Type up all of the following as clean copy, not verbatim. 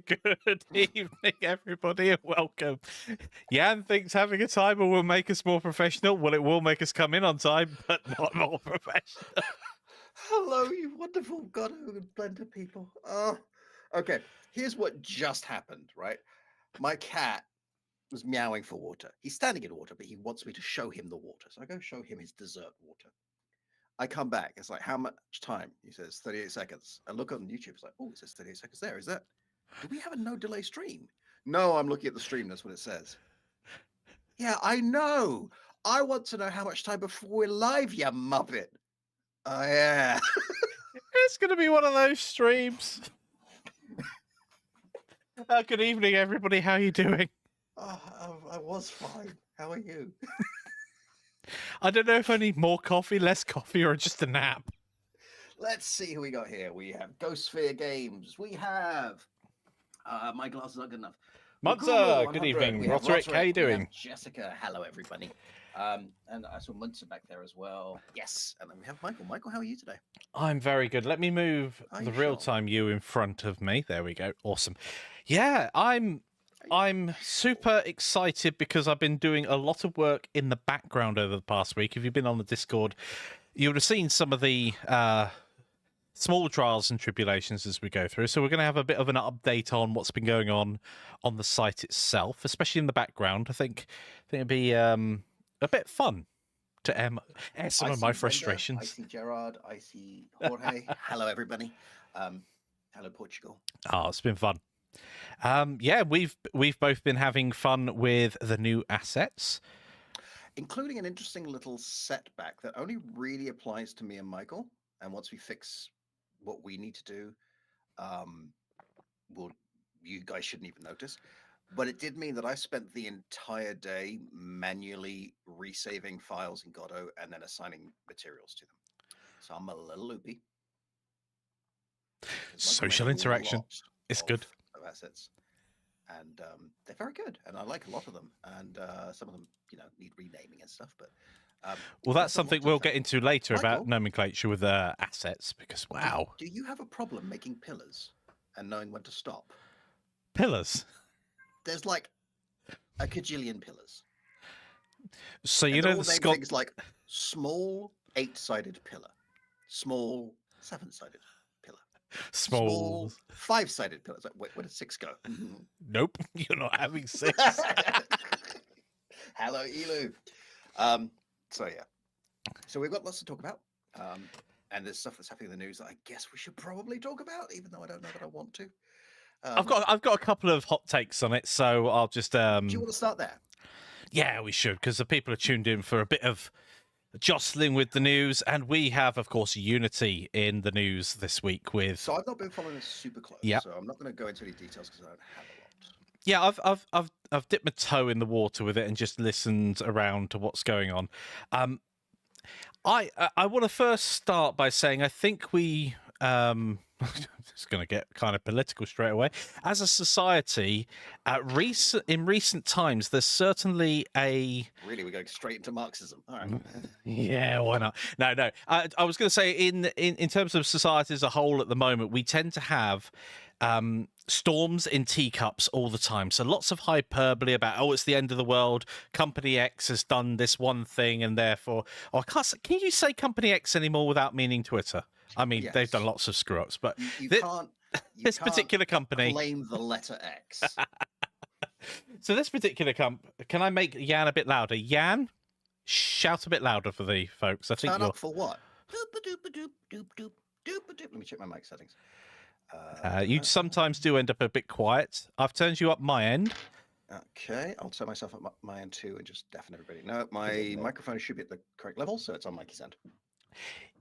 Good evening, everybody, and welcome. Jan thinks having a timer will make us more professional. Well, it will make us come in on time, but not more professional. Hello, you wonderful God and blender people. Okay, here's what just happened, right? My cat was meowing for water. He's standing in water, but he wants me to show him the water. So I go show him his dessert water. I come back. It's like, how much time? He says, 38 seconds. I look on YouTube. It's like, oh, it says 38 seconds there. Is that, do we have a no delay stream? No, I'm looking at the stream. That's what it says. Yeah, I know. I want to know how much time before we're live, you muppet. Oh, yeah. It's going to be one of those streams. Good evening, everybody. How are you doing? I was fine. How are you? I don't know if I need more coffee, less coffee, or just a nap. Let's see who we got here. We have Ghost Sphere Games. We have my glasses aren't good enough. Munzer, good evening. Roderick, how you doing? Jessica, hello everybody. And I saw Munzer back there as well. Yes. And then we have Michael. Michael, how are you today? I'm very good. Let me move the real-time you in front of me. There we go. Awesome. Yeah, I'm super excited because I've been doing a lot of work in the background over the past week. If you've been on the Discord, you would have seen some of the small trials and tribulations as we go through. So we're going to have a bit of an update on what's been going on the site itself, especially in the background. I think it'd be a bit fun to air some of my frustrations. I see Gerard. I see Jorge. Hello, everybody. Hello, Portugal. Oh, it's been fun. Yeah, we've both been having fun with the new assets, including an interesting little setback that only really applies to me and Michael. And once we fix what we need to do, you guys shouldn't even notice. But it did mean that I spent the entire day manually resaving files in Godot and then assigning materials to them. So I'm a little loopy. Social interaction is good. Of assets, and they're very good, and I like a lot of them. And some of them, need renaming and stuff. But well, that's something we'll get into later, Michael, about nomenclature with assets. Because wow, do you have a problem making pillars and knowing when to stop? Pillars? There's like a cajillion pillars. So you know the things like small 8-sided pillar, small 7-sided pillar, small 5-sided pillar. It's like, wait, where did 6 go? Nope, you're not having 6. Hello, Elu. So yeah, so we've got lots to talk about, and there's stuff that's happening in the news that I guess we should probably talk about, even though I don't know that I want to. I've got a couple of hot takes on it, so I'll just. Do you want to start there? Yeah, we should, because the people are tuned in for a bit of jostling with the news, and we have, of course, Unity in the news this week with. So I've not been following this super close. Yeah. So I'm not going to go into any details because I don't have a Yeah, lot. I've dipped my toe in the water with it and just listened around to what's going on. I want to first start by saying I think we. It's going to get kind of political straight away. As a society, in recent times, there's certainly a. Really, we're going straight into Marxism. All right. Yeah, why not? No. I was going to say, in terms of society as a whole, at the moment, we tend to have storms in teacups all the time. So lots of hyperbole about, it's the end of the world. Company X has done this one thing, and therefore, I can't. Can you say Company X anymore without meaning Twitter? I mean, yes. They've done lots of screw-ups, but you can't. This particular company claim the letter X. So this particular can I make Jan a bit louder? Jan, shout a bit louder for the folks. I think Turn up for what? Let me check my mic settings. You sometimes do end up a bit quiet. I've turned you up my end. Okay, I'll turn myself up my end too and just deafen everybody. No, my microphone should be at the correct level, so it's on Mikey's end.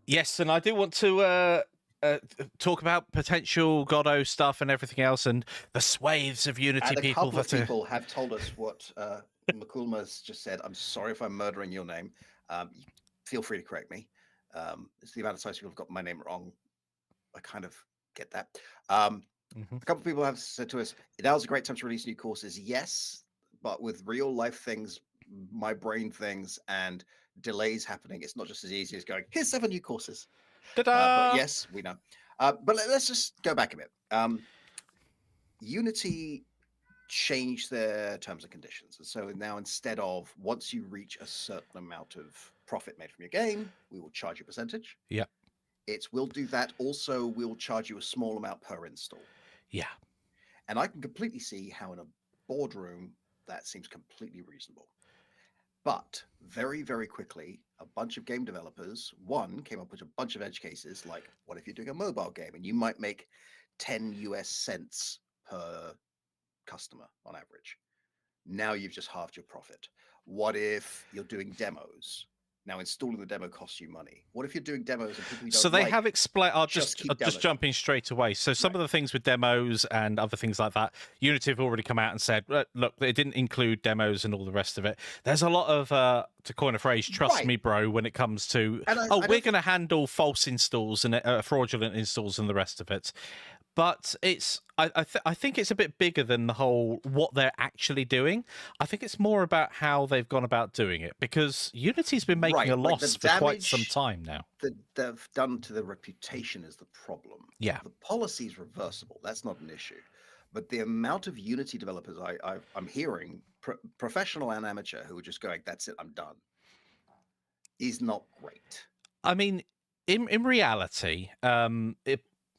Yes, and I do want to talk about potential Godot stuff and everything else, and the swathes of Unity and people. A couple of people have told us what Makulma's just said. I'm sorry if I'm murdering your name. Feel free to correct me. It's the amount of times people have got my name wrong. I kind of get that. A couple of people have said to us, now's a great time to release new courses. Yes, but with real life things, my brain things, and delays happening, it's not just as easy as going, here's 7 new courses. Ta-da! But yes, we know. But let's just go back a bit. Unity changed their terms and conditions. And so now instead of once you reach a certain amount of profit made from your game, we will charge you a percentage. Yeah. It's we'll do that. Also, we'll charge you a small amount per install. Yeah. And I can completely see how in a boardroom that seems completely reasonable. But very, very quickly, a bunch of game developers, one, came up with a bunch of edge cases like, what if you're doing a mobile game and you might make 10 US cents per customer on average? Now you've just halved your profit. What if you're doing demos? Now installing the demo costs you money. What if you're doing demos and people you So don't they like have explained. I'll just just keep just downloading? jumping straight away. So some Right. of the things with demos and other things like that, Unity have already come out and said, look, it didn't include demos and all the rest of it. There's a lot of, to coin a phrase, trust Right. me, bro, when it comes to, And I we're don't going to handle false installs and fraudulent installs and the rest of it. But it's I think it's a bit bigger than the whole what they're actually doing. I think it's more about how they've gone about doing it, because Unity's been making a right, like the loss for quite some damage time now. that they've done to the reputation is the problem. Yeah. The policy is reversible. That's not an issue. But the amount of Unity developers I'm hearing, professional and amateur, who are just going, "That's it, I'm done," is not great. I mean, in reality,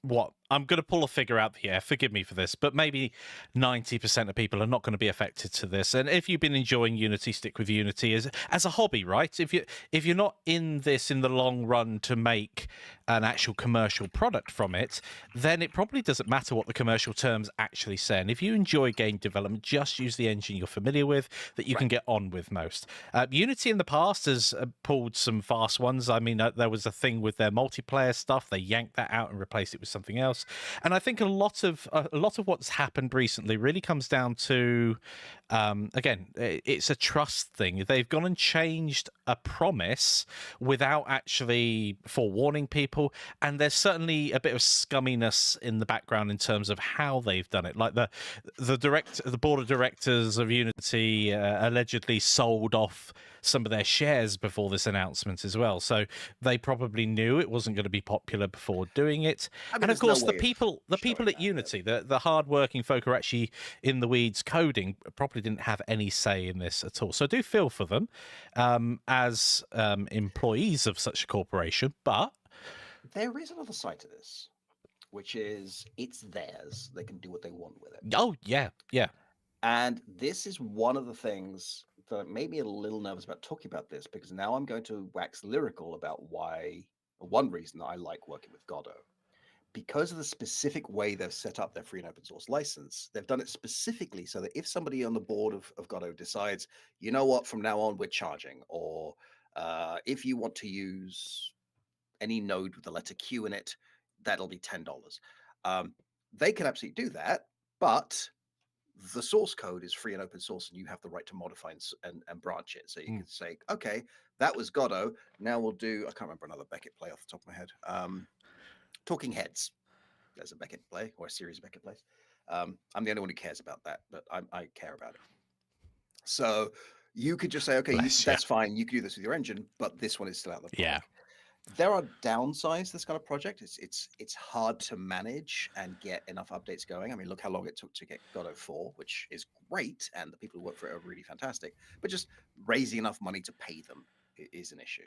what I'm going to pull a figure out the air. Forgive me for this, but maybe 90% of people are not going to be affected to this. And if you've been enjoying Unity, stick with Unity as a hobby, right? If you're not in this in the long run to make an actual commercial product from it, then it probably doesn't matter what the commercial terms actually say. And if you enjoy game development, just use the engine you're familiar with that you can get on with most. Unity in the past has pulled some fast ones. I mean, there was a thing with their multiplayer stuff. They yanked that out and replaced it with something else. And I think a lot of what's happened recently really comes down to, again, it's a trust thing. They've gone and changed a promise without actually forewarning people, and there's certainly a bit of scumminess in the background in terms of how they've done it. Like the board of directors of Unity allegedly sold off some of their shares before this announcement as well, so they probably knew it wasn't going to be popular before doing it. I mean, And of there's no course, the way of people showing at that, Unity, the hard-working folk who are actually in the weeds coding, probably didn't have any say in this at all. So I do feel for them as employees of such a corporation, but there is another side to this, which is it's theirs. They can do what they want with it. oh yeah, yeah. And this is one of the things that made me a little nervous about talking about this, because now I'm going to wax lyrical about one reason I like working with Godot. Because of the specific way they've set up their free and open source license, they've done it specifically so that if somebody on the board of Godot decides, you know what, from now on we're charging, or if you want to use any node with the letter Q in it, that'll be $10. They can absolutely do that, but the source code is free and open source, and you have the right to modify and branch it. So you can say, okay, that was Godot. Now we'll do, I can't remember another Beckett play off the top of my head. Talking Heads. There's a Beckett play, or a series of Beckett plays. I'm the only one who cares about that, but I care about it. So you could just say, okay, that's fine. You can do this with your engine, but this one is still out of the public. Yeah. There are downsides to this kind of project. It's hard to manage and get enough updates going. I mean, look how long it took to get Godot 4, which is great, and the people who work for it are really fantastic. But just raising enough money to pay them is an issue.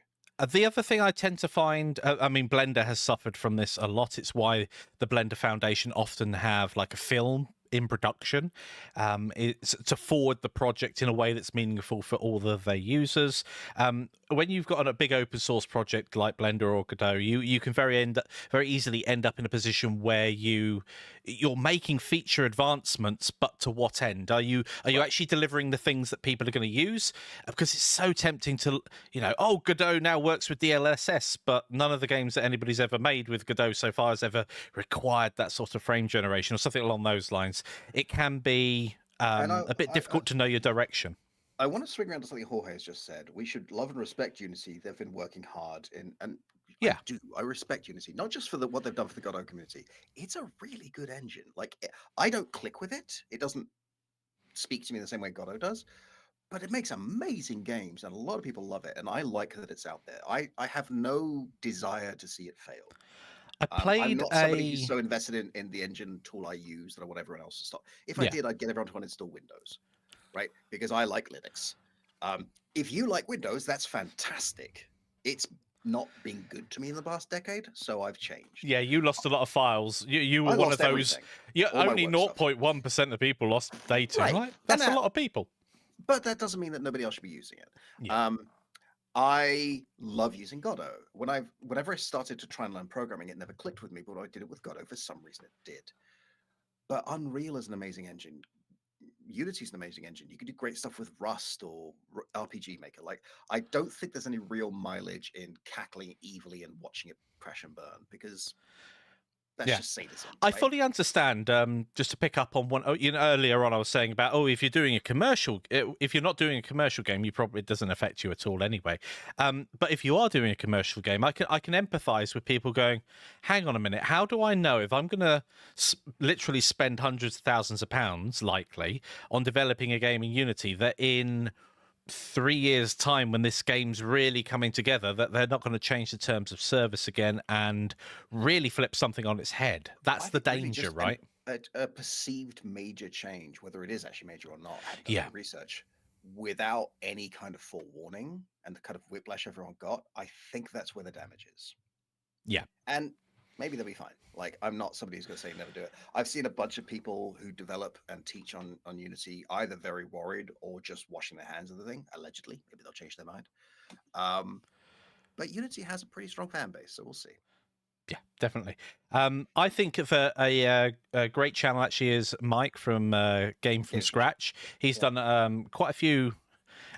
The other thing I tend to find, I mean, Blender has suffered from this a lot. It's why the Blender Foundation often have like a film in production. It's to forward the project in a way that's meaningful for all of their users. When you've got a big open source project like Blender or Godot, you can very easily end up in a position where you're making feature advancements, but to what end? Are you actually delivering the things that people are going to use? Because it's so tempting to, oh, Godot now works with DLSS, but none of the games that anybody's ever made with Godot so far has ever required that sort of frame generation or something along those lines. It can be a bit difficult to know your direction. I want to swing around to something Jorge has just said. We should love and respect Unity. They've been working hard and yeah, I respect Unity, not just for what they've done for the Godot community. It's a really good engine. Like, I don't click with it. It doesn't speak to me the same way Godot does, but it makes amazing games, and a lot of people love it. And I like that it's out there. I have no desire to see it fail. I I'm played not somebody who's a so invested in the engine tool I use that I want everyone else to stop. If I yeah. did, I'd get everyone to uninstall Windows, right? Because I like Linux. If you like Windows, that's fantastic. It's not been good to me in the past decade, so I've changed. Yeah, you lost a lot of files. You were I one of lost those. everything, Yeah, all my only work stuff. 0.1% of people lost data. Right, Right, and that's a lot of people. but that doesn't mean that nobody else should be using it. Yeah, I love using Godot. Whenever I started to try and learn programming, it never clicked with me, but when I did it with Godot, for some reason it did. But Unreal is an amazing engine. Unity is an amazing engine. You can do great stuff with Rust or RPG Maker. Like, I don't think there's any real mileage in cackling evilly and watching it crash and burn, because that's yeah. just sadism, I right? fully understand. Just to pick up on one, earlier on, I was saying about if you're doing a commercial, if you're not doing a commercial game, you probably it doesn't affect you at all anyway. But if you are doing a commercial game, I can empathise with people going, hang on a minute, how do I know if I'm going to literally spend hundreds of thousands of pounds, likely, on developing a game in Unity that in 3 years time, when this game's really coming together, that they're not going to change the terms of service again and really flip something on its head? That's I the think really danger, just right? a perceived major change, whether it is actually major or not, I haven't done Yeah, any research, without any kind of forewarning and the kind of whiplash everyone got. I think that's where the damage is. yeah. And maybe they'll be fine. Like, I'm not somebody who's going to say never do it. I've seen a bunch of people who develop and teach on Unity either very worried or just washing their hands of the thing, allegedly. Maybe they'll change their mind. But Unity has a pretty strong fan base, so we'll see. Yeah, definitely. I think of a great channel actually is Mike from Game from Games Scratch. He's Yeah. done quite a few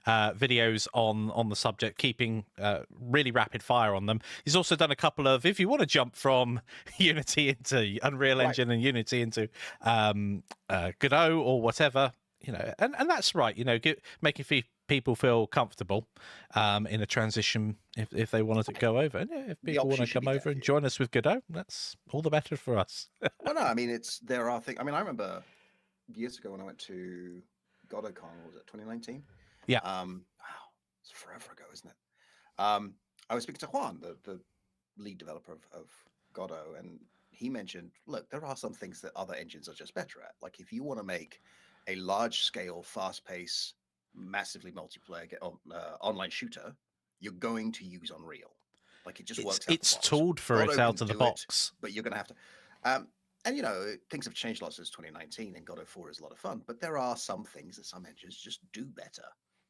videos on the subject, keeping really rapid fire on them. He's also done a couple of, if you want to jump from Unity into Unreal Right. Engine and Unity into Godot or whatever, and that's right, making people feel comfortable in a transition if they wanted to go over. And if people want to come over and join us with Godot, that's all the better for us. Well, no, I mean, there are things. I mean, I remember years ago when I went to GodotCon, was it 2019? Yeah. Wow, it's forever ago, isn't it? I was speaking to Juan, the lead developer of Godot, and he mentioned, look, there are some things that other engines are just better at. Like, if you want to make a large-scale, fast-paced, massively multiplayer online shooter, you're going to use Unreal. Like, it just works out It's the box. tooled for Godot it out can of the do box. but you're going to have to. And things have changed a lot since 2019, and Godot 4 is a lot of fun. But there are some things that some engines just do better.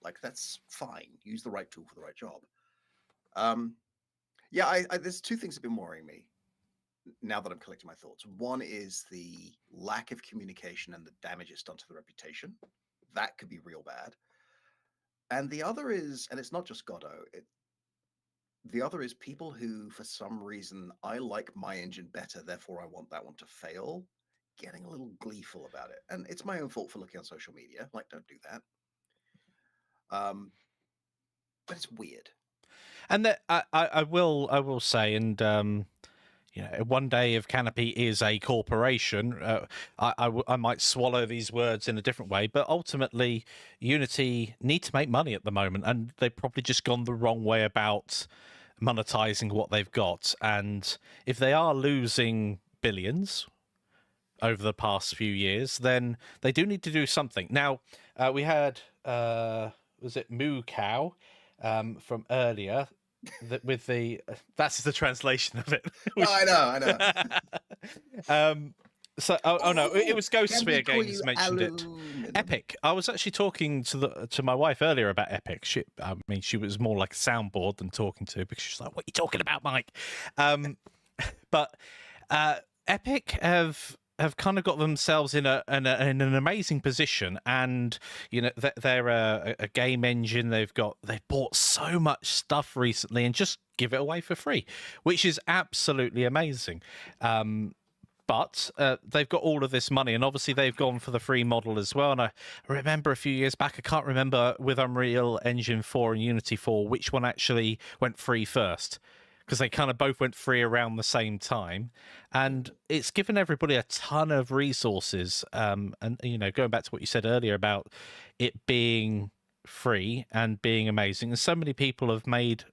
Like, that's fine. Use the right tool for the right job. Yeah, there's two things that have been worrying me now that I'm collecting my thoughts. One is the lack of communication and the damage it's done to the reputation. That could be real bad. And the other is, and it's not just Godot, the other is people who, for some reason, I like my engine better, therefore I want that one to fail, getting a little gleeful about it. And it's my own fault for looking on social media. Like, don't do that. But it's weird. And that I will say, and one day if Canopy is a corporation, I might swallow these words in a different way. But ultimately, Unity need to make money at the moment, and they've probably just gone the wrong way about monetizing what they've got. And if they are losing billions over the past few years, then they do need to do something. Now, we had was it Moo Cow from earlier with the that's the translation of it. Which... I know. So no, it was Ghost Sphere Games mentioned aluminum? it. Epic. I was actually talking to my wife earlier about Epic. She was more like a soundboard than talking to, because she's like, "What are you talking about, Mike?" But Epic have kind of got themselves in an amazing position, and they're a game engine. They've bought so much stuff recently and just give it away for free, which is absolutely amazing. But they've got all of this money, and obviously they've gone for the free model as well. And I remember a few years back, I can't remember with Unreal Engine 4 and Unity 4 which one actually went free first, because they kind of both went free around the same time, and it's given everybody a ton of resources. And going back to what you said earlier about it being free and being amazing, and so many people have made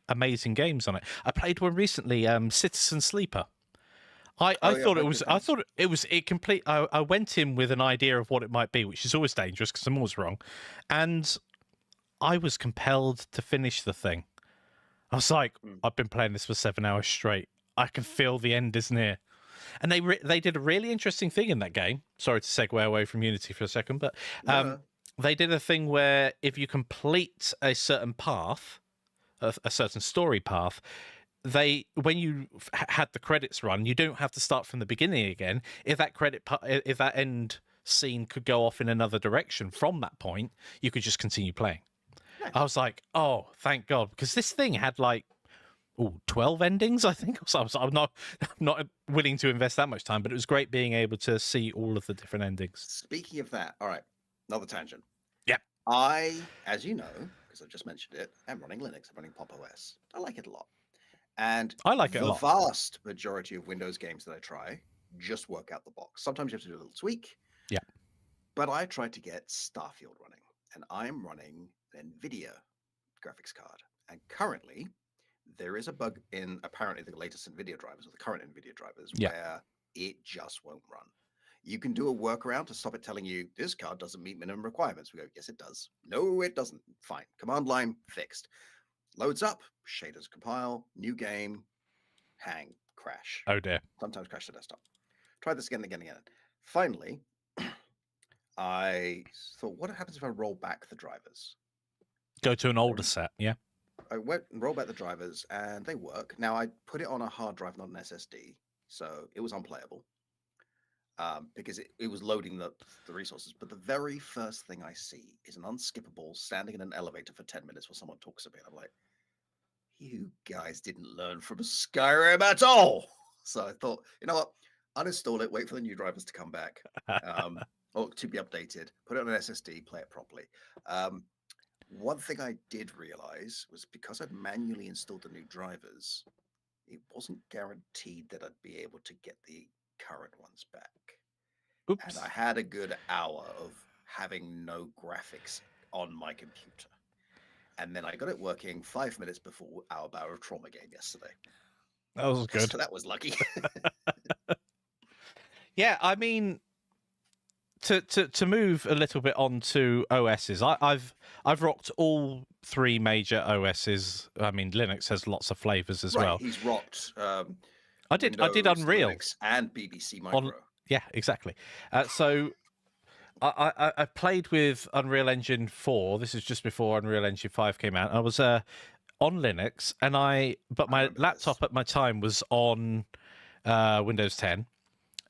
amazing games on it. I played one recently, Citizen Sleeper. I Oh yeah, thought it both was. good I times. thought it was. It complete. I went in with an idea of what it might be, which is always dangerous because I'm always wrong, and I was compelled to finish the thing. I was like, Mm. I've been playing this for 7 hours straight. I can feel the end is near. And they did a really interesting thing in that game. Sorry to segue away from Unity for a second, but No. they did a thing where if you complete a certain path, a certain story path, when you had the credits run, you don't have to start from the beginning again. If that end scene could go off in another direction from that point, you could just continue playing. Nice. I was like, oh, thank God, because this thing had like 12 endings, I think. So I'm not willing to invest that much time, but it was great being able to see all of the different endings. Speaking of that, all right, another tangent. Yeah. I, as you know, because I've just mentioned it, am running Linux. I'm running Pop OS. I like it a lot. And I like it a the lot. vast majority of Windows games that I try just work out the box. Sometimes you have to do a little tweak. Yeah. But I tried to get Starfield running, and I'm running an NVIDIA graphics card. And currently, there is a bug in apparently the latest NVIDIA drivers, or the current NVIDIA drivers, Yeah. where it just won't run. You can do a workaround to stop it telling you this card doesn't meet minimum requirements. We go, yes, it does. No, it doesn't. Fine. Command line fixed. Loads up, shaders compile, new game, hang, crash. Oh dear. Sometimes crash the desktop. Try this again and again and again. Finally, I thought, what happens if I roll back the drivers? Go to an older set, yeah. I went and rolled back the drivers and they work. Now I put it on a hard drive, not an SSD, so it was unplayable because it was loading the resources. But the very first thing I see is an unskippable standing in an elevator for 10 minutes while someone talks a bit. I'm like, you guys didn't learn from Skyrim at all. So I thought, you know what? Uninstall it, wait for the new drivers to come back or to be updated, put it on an SSD, play it properly. One thing I did realize was because I'd manually installed the new drivers, it wasn't guaranteed that I'd be able to get the current ones back. Oops. And I had a good hour of having no graphics on my computer. And then I got it working 5 minutes before our Bower of Trauma game yesterday. That was good. So that was lucky. Yeah, I mean, to move a little bit on to OSs, I've rocked all three major OSs. I mean, Linux has lots of flavors as well. He's rocked. I did Windows, Unreal Linux, and BBC Micro. Yeah, exactly. So I played with Unreal Engine 4. This is just before Unreal Engine 5 came out. I was on Linux, but my laptop at my time was on Windows 10.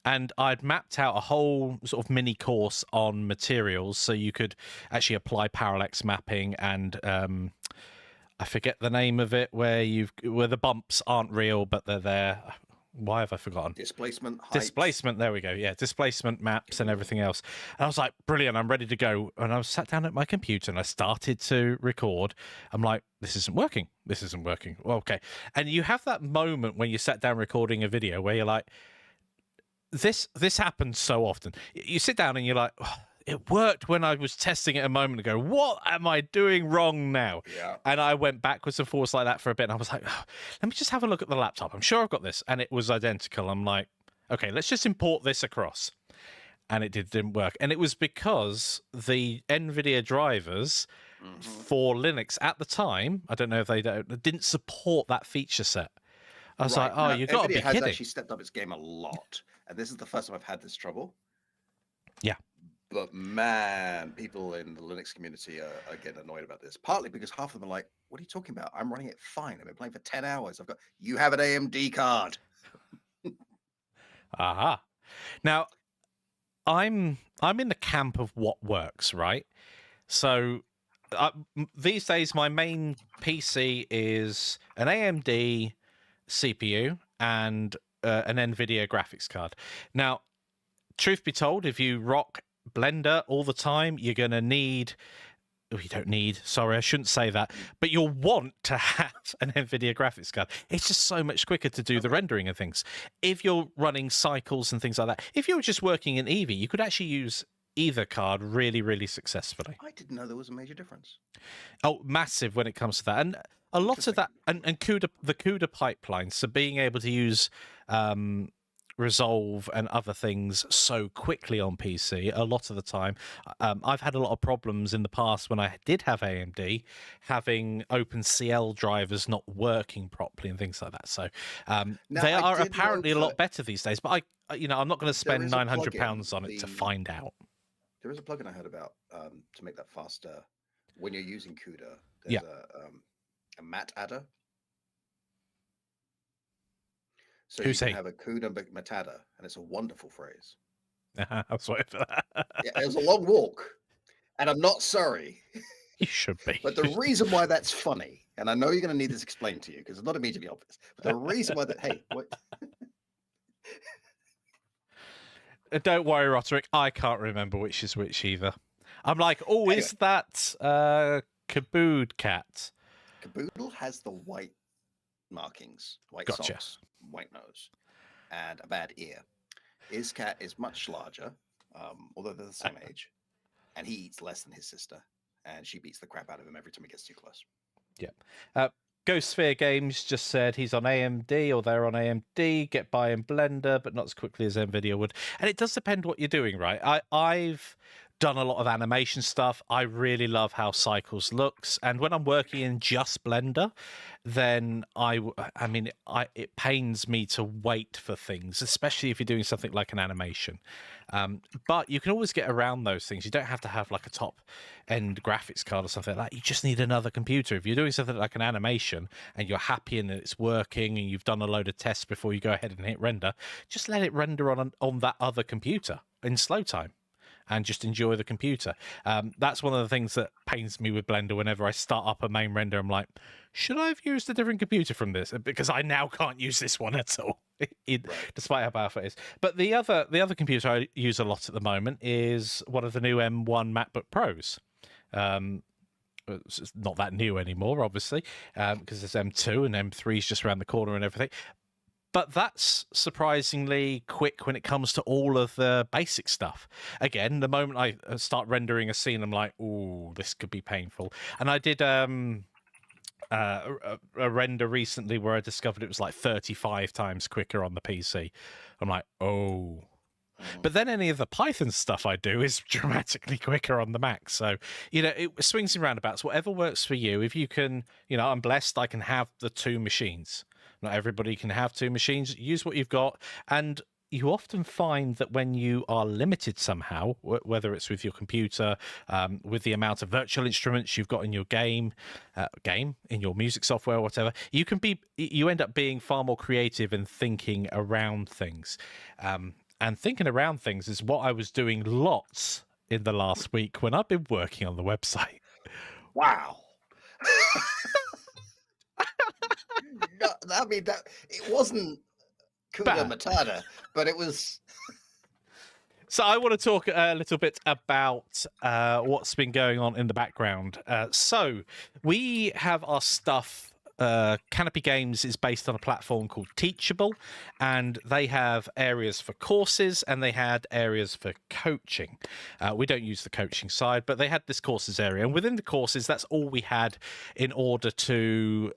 And I'd mapped out a whole sort of mini course on materials, so you could actually apply parallax mapping and I forget the name of it, where the bumps aren't real but they're there. Why have I forgotten? Displacement, height. Displacement, there we go. Yeah, displacement maps and everything else. And I was like, brilliant, I'm ready to go. And I was sat down at my computer and I started to record. I'm like, this isn't working. This isn't working. Well, okay. And you have that moment when you sat down recording a video where you're like, this happens so often. You sit down and you're like, oh, it worked when I was testing it a moment ago. What am I doing wrong now? Yeah. And I went backwards and forwards like that for a bit. And I was like, oh, let me just have a look at the laptop. I'm sure I've got this. And it was identical. I'm like, okay, let's just import this across. And it didn't work. And it was because the NVIDIA drivers for Linux at the time, I don't know if they didn't support that feature set. I was like, oh, you've got to be NVIDIA has kidding. actually stepped up its game a lot. And this is the first time I've had this trouble. Yeah. But man, people in the Linux community are getting annoyed about this. Partly because half of them are like, what are you talking about? I'm running it fine. I've been playing for 10 hours. You have an AMD card. Aha. Now, I'm in the camp of what works, right? So these days, my main PC is an AMD CPU and an NVIDIA graphics card. Now, truth be told, if you rock Blender all the time, you're going to need... Oh, you don't need, sorry, I shouldn't say that, but you'll want to have an NVIDIA graphics card. It's just so much quicker to do the rendering and things. If you're running cycles and things like that, if you're just working in Eevee, you could actually use either card really, really successfully. I didn't know there was a major difference. Oh, massive when it comes to that. And a lot of that, and the CUDA pipeline, so being able to use resolve and other things so quickly on PC a lot of the time. I've had a lot of problems in the past when I did have AMD, having OpenCL drivers not working properly and things like that. So they I are did know apparently a lot that better these days, but I'm not going to there spend is a £900 plugin, on it to find out. there is a plugin I heard about to make that faster when you're using CUDA. There's Yeah. a mat adder. So Who's you he? can have a CUDA matadder, and it's a wonderful phrase. I was waiting for that. Yeah, it was a long walk, and I'm not sorry. You should be. But the reason why that's funny, and I know you're going to need this explained to you because it's not immediately obvious, but the reason why hey, what? Don't worry, Roderick. I can't remember which is which either. I'm like, Anyway. is that Cabood Cat? Caboodle has the white markings, white Gotcha. socks, white nose, and a bad ear. His cat is much larger, although they're the same age, and he eats less than his sister, and she beats the crap out of him every time he gets too close. Yeah. Ghost Sphere Games just said he's on AMD, or they're on AMD, get by in Blender, but not as quickly as NVIDIA would. And it does depend what you're doing, right? I've done a lot of animation stuff. I really love how Cycles looks. And when I'm working in just Blender, then it pains me to wait for things, especially if you're doing something like an animation. But you can always get around those things. You don't have to have like a top end graphics card or something like that. You just need another computer. If you're doing something like an animation and you're happy and it's working and you've done a load of tests before you go ahead and hit render, just let it render on that other computer in slow time and just enjoy the computer. That's one of the things that pains me with Blender. Whenever I start up a main render, I'm like, should I have used a different computer from this? Because I now can't use this one at all, despite how powerful it is. But the other computer I use a lot at the moment is one of the new M1 MacBook Pros. It's not that new anymore, obviously, because there's M2 and M3 is just around the corner and everything. But that's surprisingly quick when it comes to all of the basic stuff. Again, the moment I start rendering a scene, I'm like, ooh, this could be painful. And I did a render recently where I discovered it was like 35 times quicker on the PC. I'm like, oh. But then any of the Python stuff I do is dramatically quicker on the Mac. So, it swings and roundabouts. Whatever works for you. If you can, I'm blessed, I can have the two machines. Not everybody can have two machines. Use what you've got. And you often find that when you are limited somehow, whether it's with your computer, with the amount of virtual instruments you've got in your game, in your music software, or whatever, you end up being far more creative and thinking around things. And thinking around things is what I was doing lots in the last week when I've been working on the website. Wow. No, I mean, that it wasn't CUDA Matata, but it was. So I want to talk a little bit about what's been going on in the background. So we have our stuff. Canopy Games is based on a platform called Teachable, and they have areas for courses and they had areas for coaching. We don't use the coaching side, but they had this courses area, and within the courses, that's all we had in order to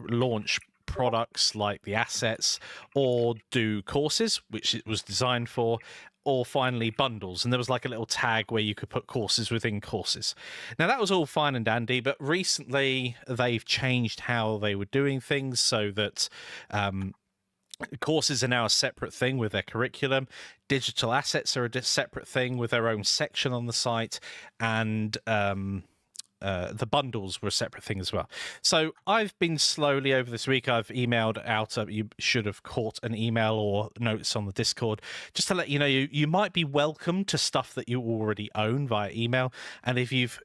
launch products like the assets or do courses, which it was designed for, or finally bundles. And there was like a little tag where you could put courses within courses. Now that was all fine and dandy, but recently they've changed how they were doing things so that courses are now a separate thing with their curriculum. Digital assets are a separate thing with their own section on the site, and the bundles were a separate thing as well. So I've been slowly over this week, I've emailed out, you should have caught an email or notes on the Discord, just to let you know you might be welcome to stuff that you already own via email. And if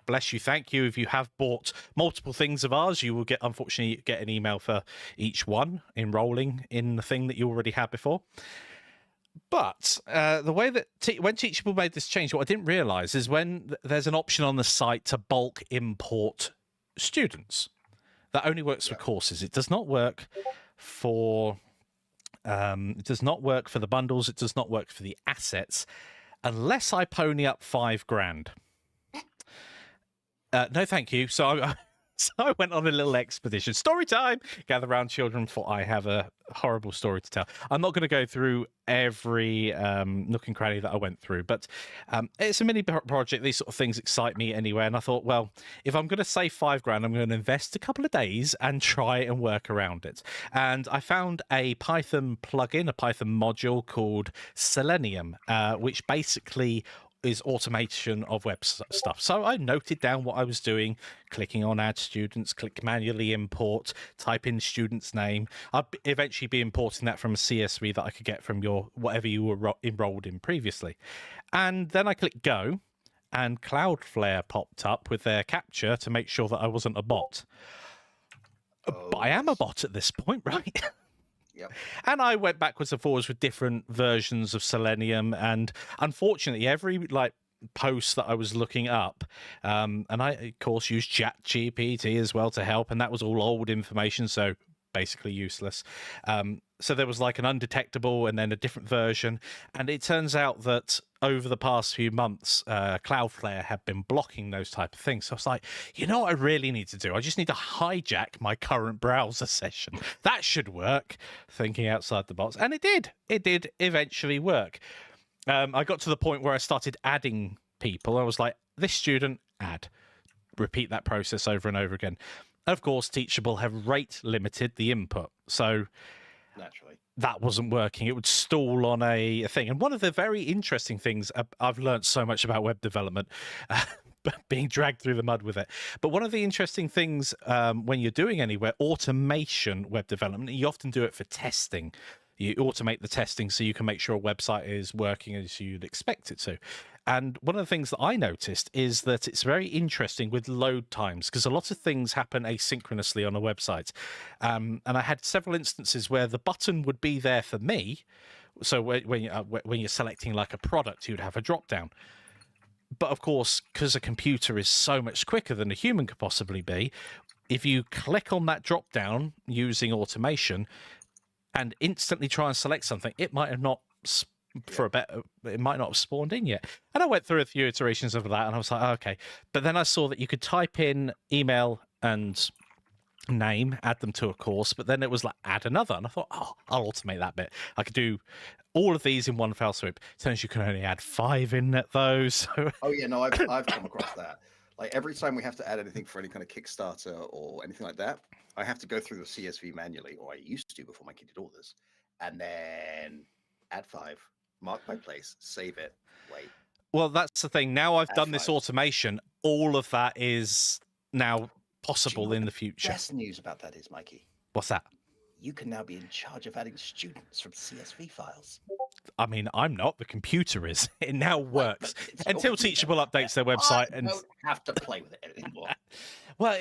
bless you, thank you. If you have bought multiple things of ours, you will unfortunately get an email for each one enrolling in the thing that you already had before. But the way that when Teachable made this change, what I didn't realize is when there's an option on the site to bulk import students, that only works for courses. It does not work for the bundles. It does not work for the assets, unless I pony up $5,000. No, thank you. So So I went on a little expedition. Story time! Gather round, children, for I have a horrible story to tell. I'm not going to go through every nook and cranny that I went through, but it's a mini project. These sort of things excite me anyway. And I thought, well, if I'm going to save £5,000, I'm going to invest a couple of days and try and work around it. And I found a Python plugin, a Python module called Selenium, which basically is automation of web stuff. So I noted down what I was doing, clicking on add students, click manually import, type in student's name. I'll eventually be importing that from a CSV that I could get from your whatever you were enrolled in previously. And then I clicked go, and Cloudflare popped up with their capture to make sure that I wasn't a bot. But I am a bot at this point, right? Yep. And I went backwards and forwards with different versions of Selenium, and unfortunately, every post that I was looking up, and I of course used ChatGPT as well to help, and that was all old information, so basically useless. So there was like an undetectable and then a different version, and it turns out that over the past few months, Cloudflare had been blocking those type of things. So I was like, you know what I really need to do? I just need to hijack my current browser session. That should work, thinking outside the box. And it did. It did eventually work. I got to the point where I started adding people. I was like, this student, add. Repeat that process over and over again. Of course, Teachable have rate limited the input. So naturally, that wasn't working. It would stall on a thing. And one of the very interesting things, I've learned so much about web development, being dragged through the mud with it. But one of the interesting things when you're doing anywhere, automation web development, you often do it for testing. You automate the testing so you can make sure a website is working as you'd expect it to. And one of the things that I noticed is that it's very interesting with load times, because a lot of things happen asynchronously on a website. And I had several instances where the button would be there for me. So when you're selecting like a product, you'd have a drop down. But of course, because a computer is so much quicker than a human could possibly be, if you click on that drop down using automation and instantly try and select something, it might have not it might not have spawned in yet. And I went through a few iterations of that, and I was like, oh, okay. But then I saw that you could type in email and name, add them to a course, but then it was like add another, and I thought, oh, I'll automate that bit. I could do all of these in one fell swoop. Turns you can only add 5 in at those. Oh yeah, no, I've come across that. Like every time we have to add anything for any kind of Kickstarter or anything like that, I have to go through the CSV manually, or I used to before my kid did all this, and then add 5, mark my place, save it, wait. Well, that's the thing. Now I've done this automation, all of that is now possible in the future. The best news about that is, Mikey. What's that? You can now be in charge of adding students from CSV files. I mean, I'm not. The computer is. It now works until Teachable updates their website. I don't have to play with it anymore. Well,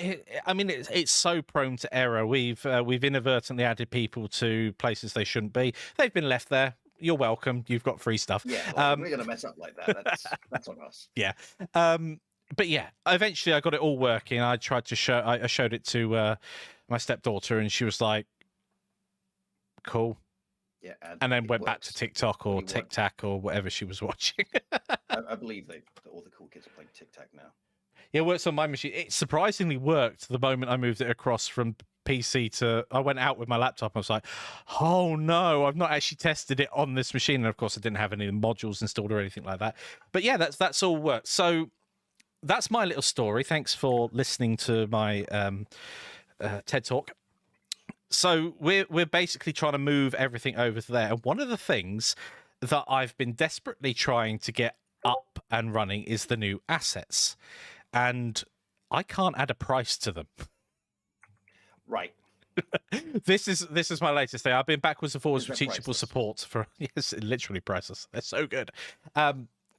I mean, it's so prone to error. We've inadvertently added people to places they shouldn't be. They've been left there. You're welcome. You've got free stuff. Yeah, well, we're gonna mess up like that. That's on us. Yeah. But yeah, eventually I got it all working. I tried to I showed it to my stepdaughter, and she was like, "Cool." Yeah, and then went back to TikTok or Tic Tac or whatever she was watching. I believe all the cool kids are playing Tic Tac now. Yeah, it works on my machine. It surprisingly worked the moment I moved it across from PC to. I went out with my laptop. I was like, "Oh no, I've not actually tested it on this machine." And of course, I didn't have any modules installed or anything like that. But yeah, that's all worked. So that's my little story. Thanks for listening to my TED Talk. So we're basically trying to move everything over to there. And one of the things that I've been desperately trying to get up and running is the new assets. And I can't add a price to them. Right. This is my latest thing. I've been backwards and forwards with Teachable support for literally priceless. They're so good.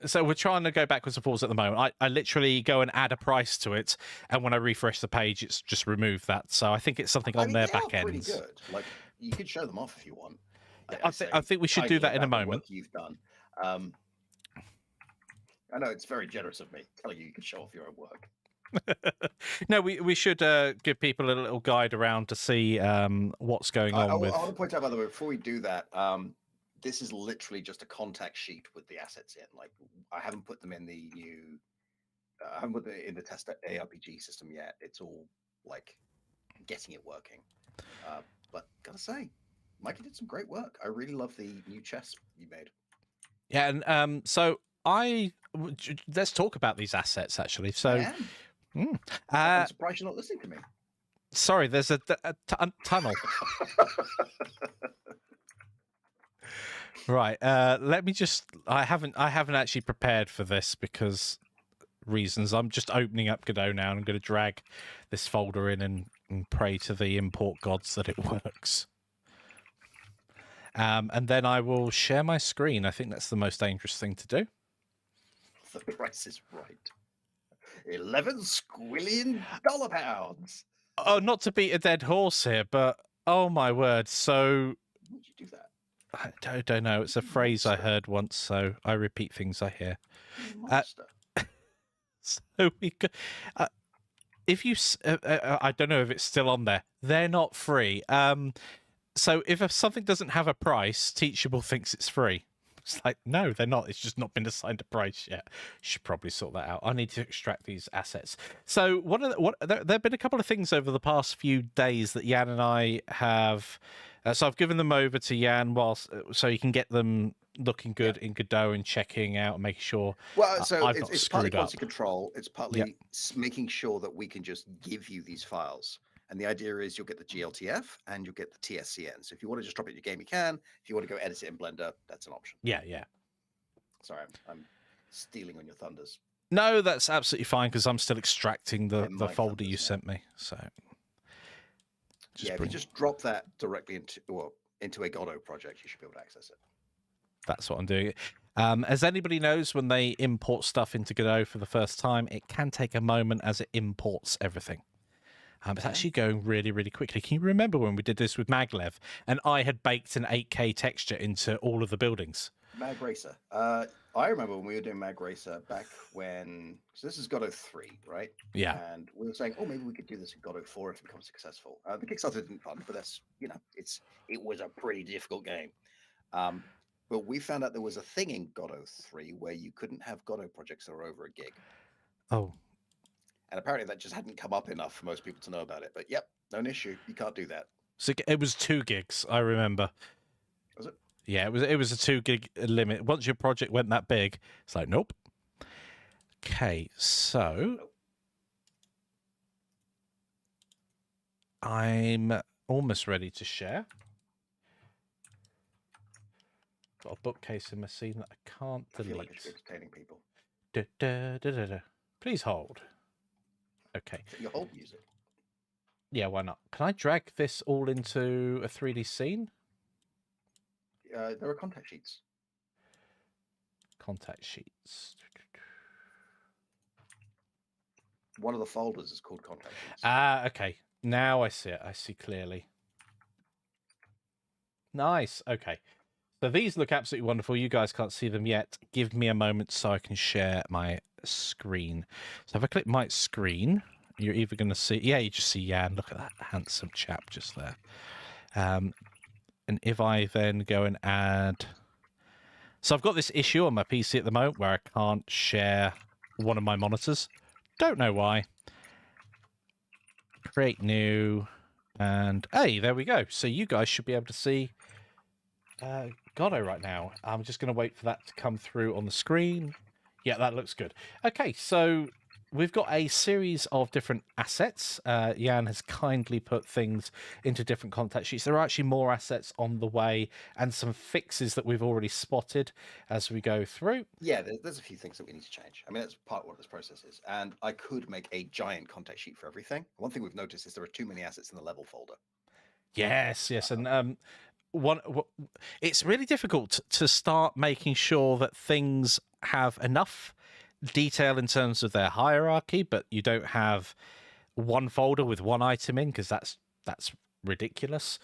So we're trying to go backwards and forwards at the moment. I literally go and add a price to it, and when I refresh the page, it's just removed that. So I think it's something on their back end. Pretty good. Like you could show them off if you want. I think we should do that in a moment. You've done. I know it's very generous of me telling you can show off your own work. No, we should give people a little guide around to see what's going on with. I want to point out, by the way, before we do that, this is literally just a contact sheet with the assets in. Like I haven't put them in the new, I haven't put it in the test ARPG system yet. It's all like getting it working. But gotta say, Mikey did some great work. I really love the new chest you made. Yeah, and so let's talk about these assets actually. So, I am. mm, I'm surprised you're not listening to me. sorry, there's a tunnel. Right. Let me just. I haven't actually prepared for this because reasons. I'm just opening up Godot now, and I'm going to drag this folder in and pray to the import gods that it works. And then I will share my screen. I think that's the most dangerous thing to do. The price is right. 11 squillion dollar pounds. Oh, not to beat a dead horse here, but oh my word. So Would you do that? I don't know. It's a phrase I heard once, so I repeat things I hear. Monster. So we go, if you, I don't know if it's still on there. They're not free. So if something doesn't have a price, Teachable thinks it's free. It's like, no, they're not. It's just not been assigned a price yet. Should probably sort that out. I need to extract these assets. So there have been a couple of things over the past few days that Jan and I have. So I've given them over to Jan so you can get them looking good in Godot and checking out and making sure. Well, so I've not it's partly screwed up. quality control. It's partly making sure that we can just give you these files. And the idea is you'll get the GLTF and you'll get the TSCN. So if you want to just drop it in your game, you can. If you want to go edit it in Blender, that's an option. Yeah. Sorry, I'm stealing on your thunders. No, that's absolutely fine because I'm still extracting the folder you sent me. So if you just drop that directly into a Godot project, you should be able to access it. That's what I'm doing. As anybody knows, when they import stuff into Godot for the first time, it can take a moment as it imports everything. It's actually going really, really quickly. Can you remember when we did this with Maglev and I had baked an 8K texture into all of the buildings? Mag Racer. I remember when we were doing Mag Racer back when, so this is Godot 3, right? Yeah. And we were saying, oh, maybe we could do this in Godot 4 if it becomes successful. The Kickstarter didn't fund, but that's, it was a pretty difficult game. But we found out there was a thing in Godot 3 where you couldn't have Godot projects that were over a gig. Oh. And apparently that just hadn't come up enough for most people to know about it. But yep, no issue. You can't do that. So it was 2 gigs, I remember. Was it? Yeah, it was a 2 gig limit. Once your project went that big, it's like, nope. Okay, so I'm almost ready to share. Got a bookcase in my scene that I can't delete. I feel like I should be entertaining people. Please hold. Okay. Your hold music. Yeah, why not? Can I drag this all into a 3D scene? There are contact sheets. Contact sheets. One of the folders is called contact sheets. Ah, okay. Now I see it. I see clearly. Nice. Okay. So these look absolutely wonderful. You guys can't see them yet. Give me a moment so I can share my screen. So if I click my screen, you're either going to see... Yeah, you just see Jan. Look at that handsome chap just there. And if I then go and add... So I've got this issue on my PC at the moment where I can't share one of my monitors. Don't know why. Create new. And hey, there we go. So you guys should be able to see Godot right now. I'm just going to wait for that to come through on the screen. Yeah, that looks good. Okay, so we've got a series of different assets. Jan has kindly put things into different contact sheets. There are actually more assets on the way and some fixes that we've already spotted as we go through. Yeah, there's a few things that we need to change. I mean, that's part of what this process is. And I could make a giant contact sheet for everything. One thing we've noticed is there are too many assets in the level folder. Yes. And it's really difficult to start making sure that things have enough detail in terms of their hierarchy, but you don't have one folder with one item in because that's ridiculous.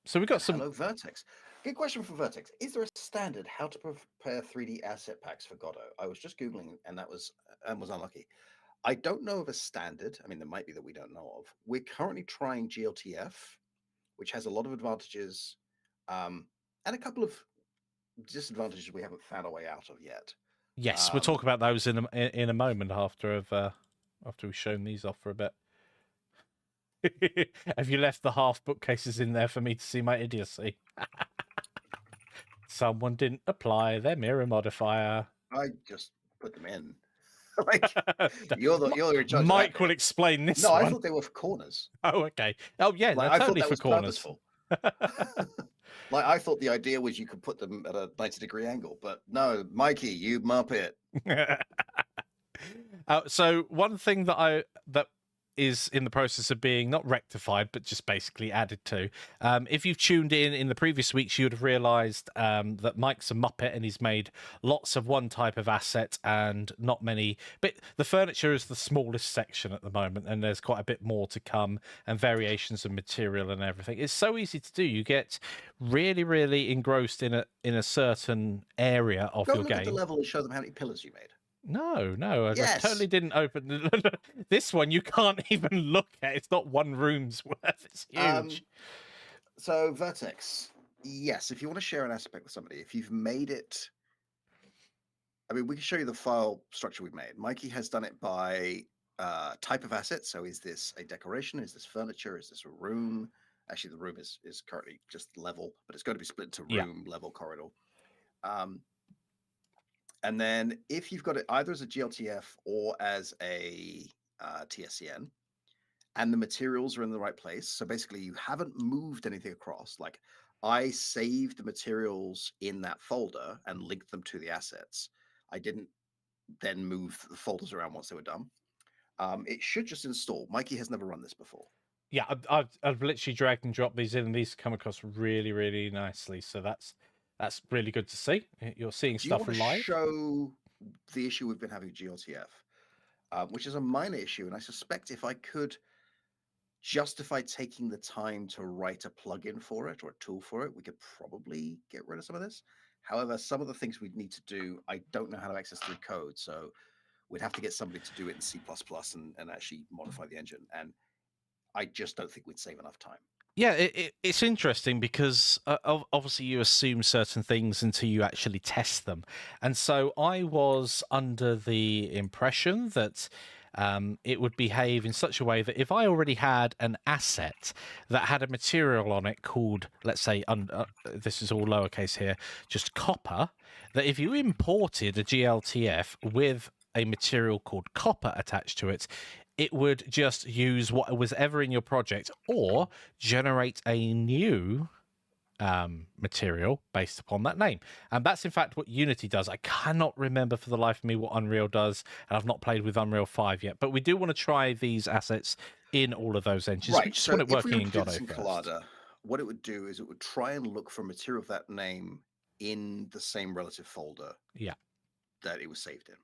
So we've got some. Hello, Vertex. Good question for Vertex. Is there a standard how to prepare 3D asset packs for Godot? I was just googling and that was unlucky. I don't know of a standard. I mean, there might be that we don't know of. We're currently trying GLTF, which has a lot of advantages and a couple of disadvantages we haven't found a way out of yet. Yes, we'll talk about those in a moment after we've shown these off for a bit. Have you left the half bookcases in there for me to see my idiocy? Someone didn't apply their mirror modifier. I just put them in. Like you're in charge of that Mike will bit. explain this No, I one. thought they were for corners. Oh, okay. Oh, yeah, Like they're I thought totally that for was corners. purposeful. Like I thought the idea was you could put them at a 90-degree angle, but no, Mikey, you muppet. So one thing that is in the process of being not rectified, but just basically added to. If you've tuned in the previous weeks, you would have realised that Mike's a muppet and he's made lots of one type of asset and not many. But the furniture is the smallest section at the moment, and there's quite a bit more to come, and variations of material and everything. It's so easy to do. You get really, really engrossed in a certain area of Go your look at the game. level and show them how many pillars you made. No, I Yes. totally didn't open this one. You can't even look at. It's not one room's worth. It's huge. So Vertex, yes, if you want to share an aspect with somebody, if you've made it, I mean, we can show you the file structure we've made. Mikey has done it by type of asset. So is this a decoration? Is this furniture? Is this a room? Actually, the room is currently just level, but it's going to be split into room, level, corridor. And then if you've got it either as a GLTF or as a TSCN, and the materials are in the right place, so basically you haven't moved anything across. Like I saved the materials in that folder and linked them to the assets. I didn't then move the folders around once they were done. It should just install. Mikey has never run this before. Yeah, I've literally dragged and dropped these in, and these come across really, really nicely. So that's really good to see. You're seeing Do you stuff want to live. show the issue we've been having with GLTF, which is a minor issue, and I suspect if I could justify taking the time to write a plugin for it or a tool for it, we could probably get rid of some of this. However, some of the things we'd need to do, I don't know how to access through code, so we'd have to get somebody to do it in C++ and actually modify the engine. And I just don't think we'd save enough time. Yeah, it's interesting because obviously you assume certain things until you actually test them. And so I was under the impression that it would behave in such a way that if I already had an asset that had a material on it called, let's say, this is all lowercase here, just copper, that if you imported a GLTF with a material called copper attached to it, it would just use what was ever in your project or generate a new material based upon that name. And that's in fact what Unity does. I cannot remember for the life of me what Unreal does, and I've not played with Unreal 5 yet, but we do want to try these assets in all of those engines. Right, We just so want it if we working were in to do Godot this in first. Collada, what it would do is it would try and look for material of that name in the same relative folder that it was saved in.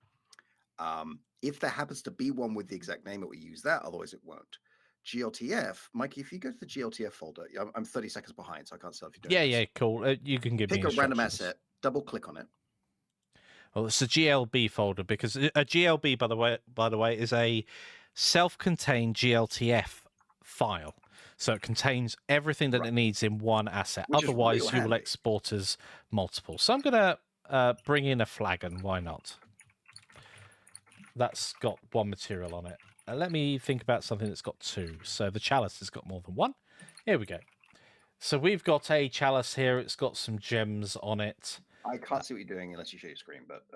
If there happens to be one with the exact name, it will use that. Otherwise, it won't. GLTF, Mikey, if you go to the GLTF folder, I'm 30 seconds behind, so I can't tell if you're doing this. Yeah, cool. You can give me Pick a random instructions. asset, double click on it. Well, it's a GLB folder because a GLB, by the way, is a self-contained GLTF file. So it contains everything that it needs in one asset. Which Otherwise, is you real will handy. export as multiple. So I'm going to bring in a flagon. Why not? That's got one material on it. Let me think about something that's got two. So the chalice has got more than one. Here we go. So we've got a chalice here. It's got some gems on it. I can't see what you're doing unless you show your screen, but...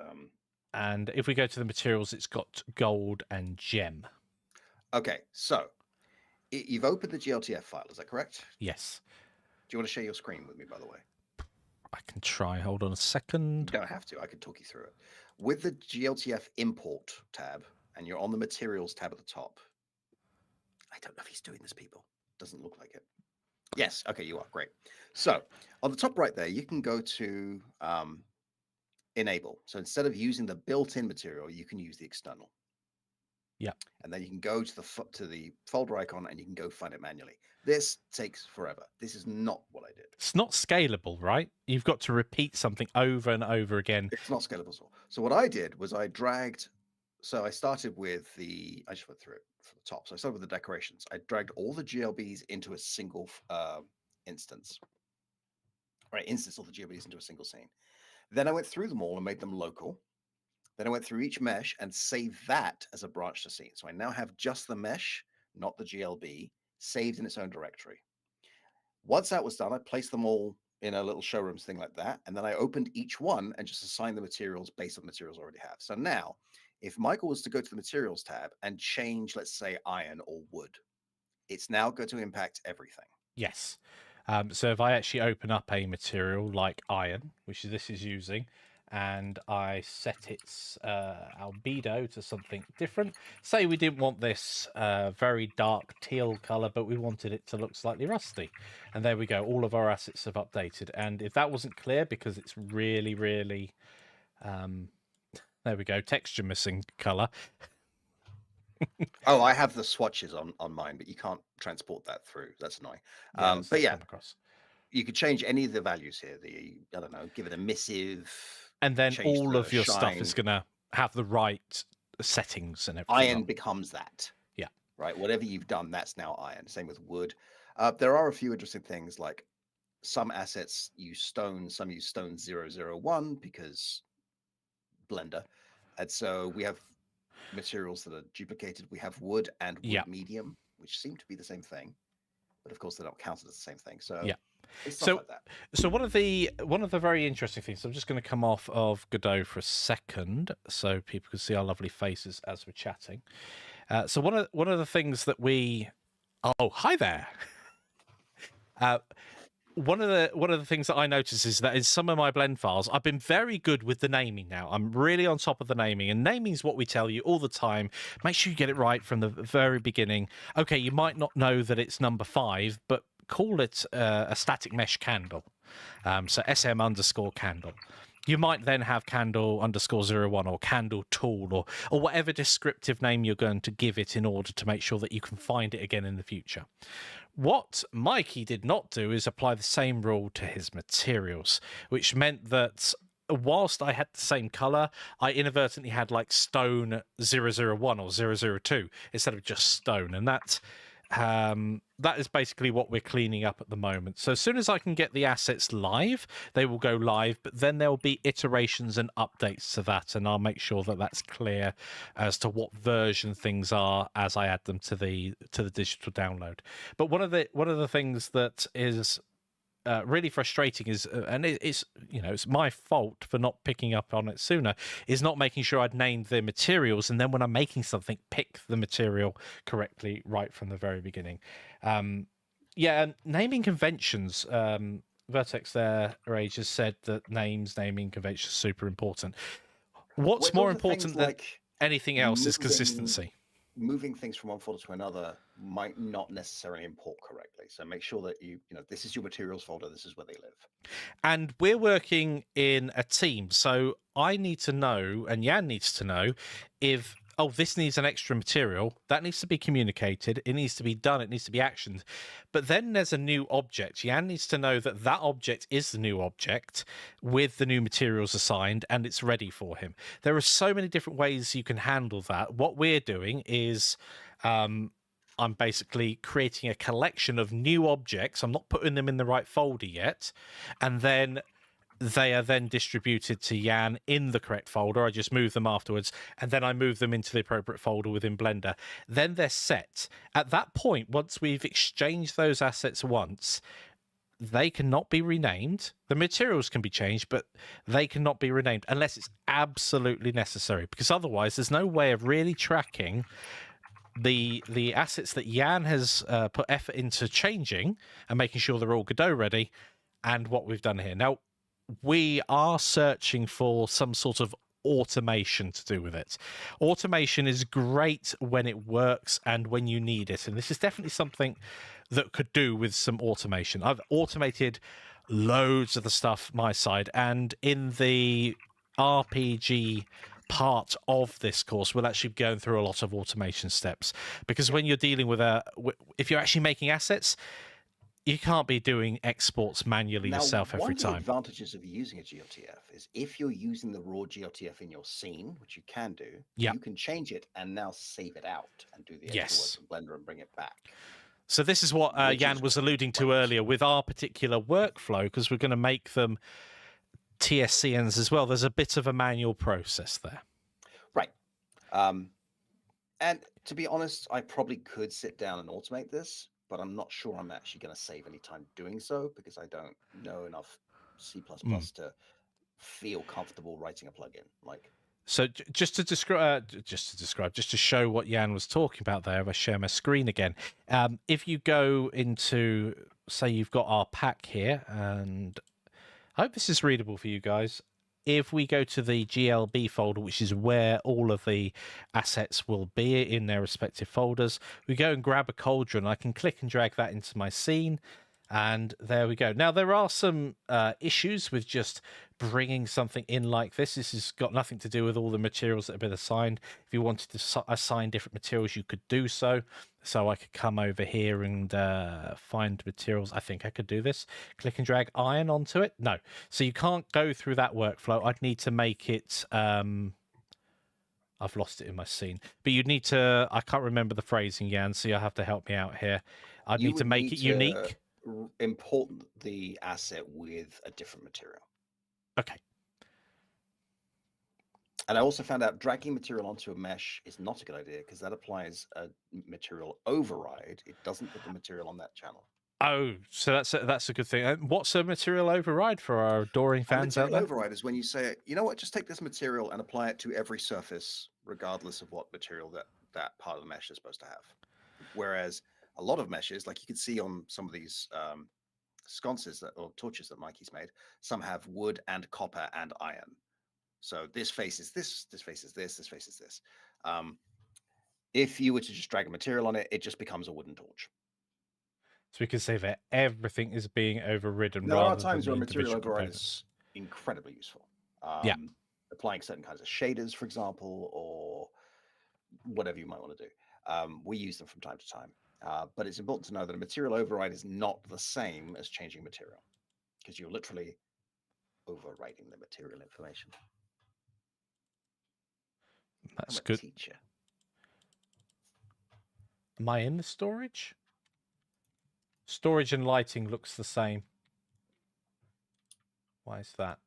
And if we go to the materials, it's got gold and gem. Okay, so you've opened the GLTF file, is that correct? Yes. Do you want to share your screen with me, by the way? I can try. Hold on a second. You don't have to. I can talk you through it. With the GLTF import tab, and you're on the materials tab at the top. I don't know if he's doing this, people. Doesn't look like it. Yes. Okay, you are. Great. So on the top right there, you can go to enable. So instead of using the built-in material, you can use the external. Yeah. And then you can go to the folder icon and you can go find it manually. This takes forever. This is not what I did. It's not scalable, right? You've got to repeat something over and over again. It's not scalable at all. So what I did was I dragged. So I started with I just went through it from the top. So I started with the decorations. I dragged all the GLBs into a single instance. Right, instance all the GLBs into a single scene. Then I went through them all and made them local. Then I went through each mesh and saved that as a branch to scene. So I now have just the mesh, not the GLB, saved in its own directory. Once that was done, I placed them all in a little showrooms thing like that. And then I opened each one and just assigned the materials based on the materials I already have. So now, if Michael was to go to the materials tab and change, let's say, iron or wood, it's now going to impact everything. Yes. So if I actually open up a material like iron, which this is using, and I set its albedo to something different, say we didn't want this very dark teal color, but we wanted it to look slightly rusty. And there we go. All of our assets have updated. And if that wasn't clear, because it's really, really, there we go, texture missing color. Oh, I have the swatches on mine, but you can't transport that through. That's annoying. But yeah, you could change any of the values here. I don't know, give it a missive, and then all of your stuff is going to have the right settings and everything. Iron becomes that. Yeah. Right. Whatever you've done, that's now iron. Same with wood. There are a few interesting things, like some assets use stone, some use stone 001 because Blender. And so we have materials that are duplicated. We have wood and wood medium, which seem to be the same thing, but of course they're not counted as the same thing. So like that. So one of the very interesting things, I'm just going to come off of Godot for a second so people can see our lovely faces as we're chatting. So one of the things that hi there. One of the things that I notice is that in some of my blend files, I've been very good with the naming now. I'm really on top of the naming, and naming is what we tell you all the time. Make sure you get it right from the very beginning. Okay, you might not know that it's number 5, but call it a static mesh candle. So SM_candle. You might then have candle_01 or candle tool or whatever descriptive name you're going to give it in order to make sure that you can find it again in the future. What Mikey did not do is apply the same rule to his materials, which meant that whilst I had the same color, I inadvertently had like stone 001 or 002 instead of just stone. And that is basically what we're cleaning up at the moment. So as soon as I can get the assets live, they will go live, but then there will be iterations and updates to that, and I'll make sure that that's clear as to what version things are as I add them to the digital download. But one of the things that is really frustrating is, and it's my fault for not picking up on it sooner, is not making sure I'd named the materials, and then when I'm making something, pick the material correctly right from the very beginning. And naming conventions. Vertex there, Rage, has said that naming conventions are super important. What's more important than anything else is consistency. Moving things from one folder to another might not necessarily import correctly. So make sure that you know, this is your materials folder, this is where they live. And we're working in a team. So I need to know, and Jan needs to know, if, this needs an extra material, that needs to be communicated, it needs to be done, it needs to be actioned. But then there's a new object. Jan needs to know that that object is the new object with the new materials assigned, and it's ready for him. There are so many different ways you can handle that. What we're doing is I'm basically creating a collection of new objects. I'm not putting them in the right folder yet. And then they are then distributed to Jan in the correct folder. I just move them afterwards, and then I move them into the appropriate folder within Blender. Then they're set. At that point, once we've exchanged those assets once, they cannot be renamed. The materials can be changed, but they cannot be renamed unless it's absolutely necessary, because otherwise there's no way of really tracking the assets that Jan has put effort into changing and making sure they're all Godot ready, and what we've done here. Now, we are searching for some sort of automation to do with it. Automation is great when it works and when you need it, and this is definitely something that could do with some automation. I've automated loads of the stuff my side, and in the RPG part of this course we'll actually be going through a lot of automation steps, because when you're dealing with if you're actually making assets, you can't be doing exports manually yourself every time. One of the advantages of using a GLTF is if you're using the raw GLTF in your scene, which you can do, you can change it and now save it out and do the extra work in Blender and bring it back. So this is what Jan was alluding to earlier with our particular workflow, because we're going to make them TSCNs as well. There's a bit of a manual process there. Right. And to be honest, I probably could sit down and automate this. but I'm not sure I'm actually going to save any time doing so because I don't know enough C++ to feel comfortable writing a plugin. Like, so just to show what Jan was talking about there, if I share my screen again, if you go into, say you've got our pack here, and I hope this is readable for you guys. If we go to the GLB folder, which is where all of the assets will be in their respective folders, we go and grab a cauldron. I can click and drag that into my scene, and there we go. Now, there are some issues with just bringing something in like this. This has got nothing to do with all the materials that have been assigned. If you wanted to assign different materials, you could do so. So I could come over here and find materials. I think I could do this. Click and drag iron onto it. No. So you can't go through that workflow. I'd need to make it... I've lost it in my scene. But you'd need to... I can't remember the phrasing, Jan, so you'll have to help me out here. I'd need to make it unique. Import the asset with a different material. Okay. And I also found out dragging material onto a mesh is not a good idea because that applies a material override. It doesn't put the material on that channel. Oh, so that's a good thing. What's a material override for our adoring fans out there? Material override is when you say, you know what, just take this material and apply it to every surface, regardless of what material that part of the mesh is supposed to have. Whereas a lot of meshes, like you can see on some of these sconces or torches that Mikey's made, some have wood and copper and iron. So this face is this face is this face is this. If you were to just drag a material on it, it just becomes a wooden torch. So we can say that everything is being overridden. There are times where material override is incredibly useful. Yeah. Applying certain kinds of shaders, for example, or whatever you might want to do. We use them from time to time. But it's important to know that a material override is not the same as changing material because you're literally overwriting the material information. That's good. Teacher. Am I in the storage? Storage and lighting looks the same. Why is that?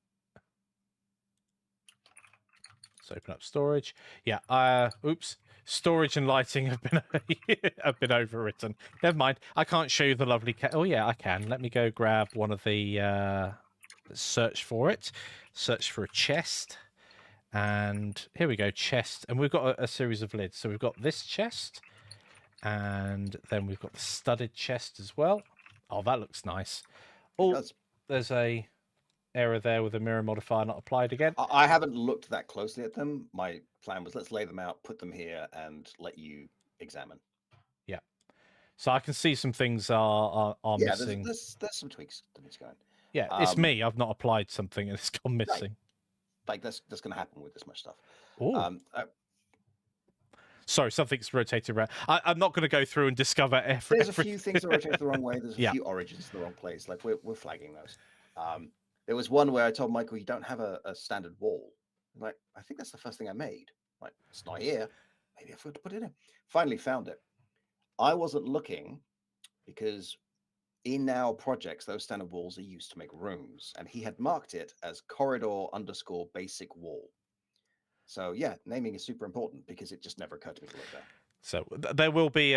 Let's open up storage. Yeah. Oops. Storage and lighting have been have been overwritten. Never mind. I can't show you the lovely cat. Oh yeah, I can. Let me go grab one of the. Search for it. Search for a chest. And here we go, chest. And we've got a series of lids. So we've got this chest. And then we've got the studded chest as well. Oh, that looks nice. Oh, there's a error there with the mirror modifier not applied again. I haven't looked that closely at them. My plan was let's lay them out, put them here, and let you examine. Yeah. So I can see some things are missing. There's some tweaks that needs going. Yeah, it's me. I've not applied something and it's gone missing. Like that's going to happen with this much stuff. Sorry, something's rotated around. I'm not going to go through and discover everything. There's a few things that rotate the wrong way. There's a few origins in the wrong place. Like we're flagging those. There was one where I told Michael, you don't have a standard wall. I'm like, I think that's the first thing I made. I'm like, it's not here. Maybe I forgot to put it in. Finally found it. I wasn't looking because in our projects, those standard walls are used to make rooms. And he had marked it as corridor_basic wall. So yeah, naming is super important because it just never occurred to me to look there. So there will be...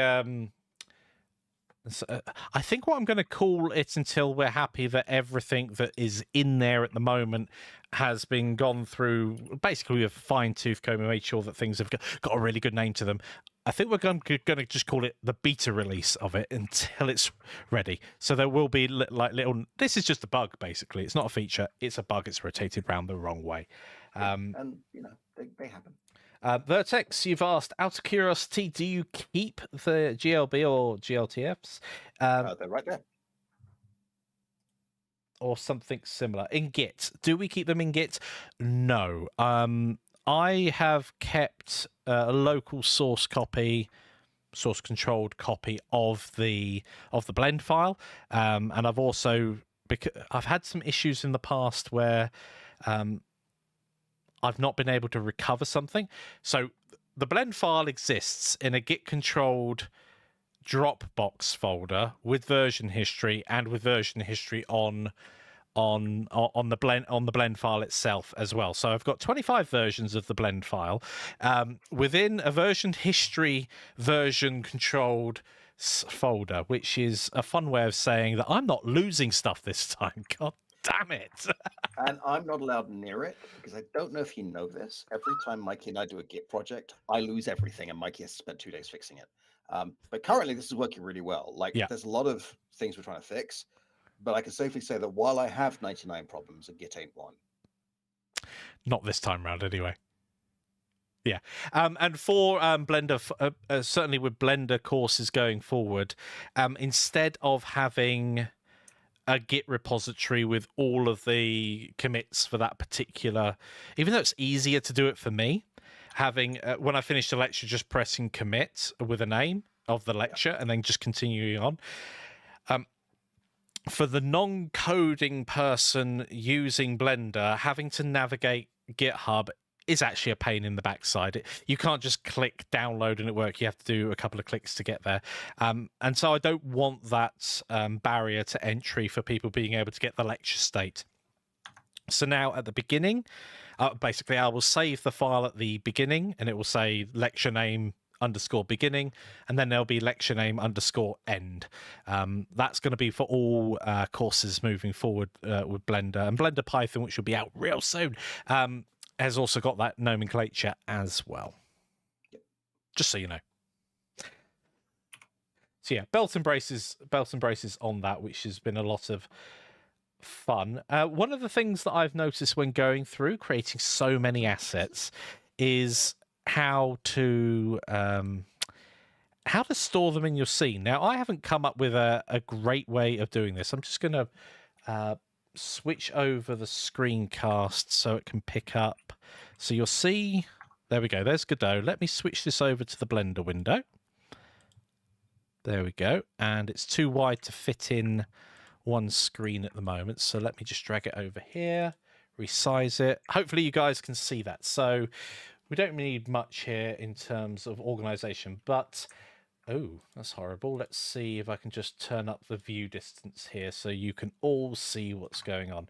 I think what I'm going to call it until we're happy that everything that is in there at the moment has been gone through, basically with a fine-tooth comb and made sure that things have got a really good name to them. I think we're going to just call it the beta release of it until it's ready. So there will be like little... This is just a bug, basically. It's not a feature. It's a bug. It's rotated around the wrong way. And, you know, they happen. Vertex, you've asked, out of curiosity, do you keep the GLB or GLTFs? They're right there. Or something similar. In Git. Do we keep them in Git? No. I have kept a local source controlled copy of the blend file. And I've also, because I've had some issues in the past where I've not been able to recover something. So the blend file exists in a Git controlled Dropbox folder with version history and with version history on the blend file itself as well. So I've got 25 versions of the blend file within a version history version controlled folder, which is a fun way of saying that I'm not losing stuff this time. God damn it. And I'm not allowed near it because I don't know if you know this. Every time Mikey and I do a Git project, I lose everything, and Mikey has to spend 2 days fixing it. But currently, this is working really well. Like, Yeah. there's a lot of things we're trying to fix, but I can safely say that while I have 99 problems, a Git ain't one. Not this time round, anyway. Yeah. And for Blender, certainly with Blender courses going forward, instead of having a Git repository with all of the commits for that particular, even though it's easier to do it for me, having when I finish the lecture, just pressing commit with a name of the lecture and then just continuing on. For the non-coding person using Blender, having to navigate GitHub is actually a pain in the backside. You can't just click download and it works. You have to do a couple of clicks to get there. And so I don't want that barrier to entry for people being able to get the lecture state. So now at the beginning, basically I will save the file at the beginning and it will say lecture name _ beginning, and then there'll be lecture name _ end. That's going to be for all courses moving forward with Blender. And Blender Python, which will be out real soon, has also got that nomenclature as well. Just so you know. So yeah, belt and braces on that, which has been a lot of fun. One of the things that I've noticed when going through creating so many assets is how to store them in your scene. Now, I haven't come up with a great way of doing this. I'm just going to switch over the screencast so it can pick up. So you'll see, there we go, there's Godot. Let me switch this over to the Blender window. There we go. And it's too wide to fit in one screen at the moment. So let me just drag it over here, resize it. Hopefully you guys can see that. So we don't need much here in terms of organization, but oh, that's horrible. Let's see if I can just turn up the view distance here so you can all see what's going on.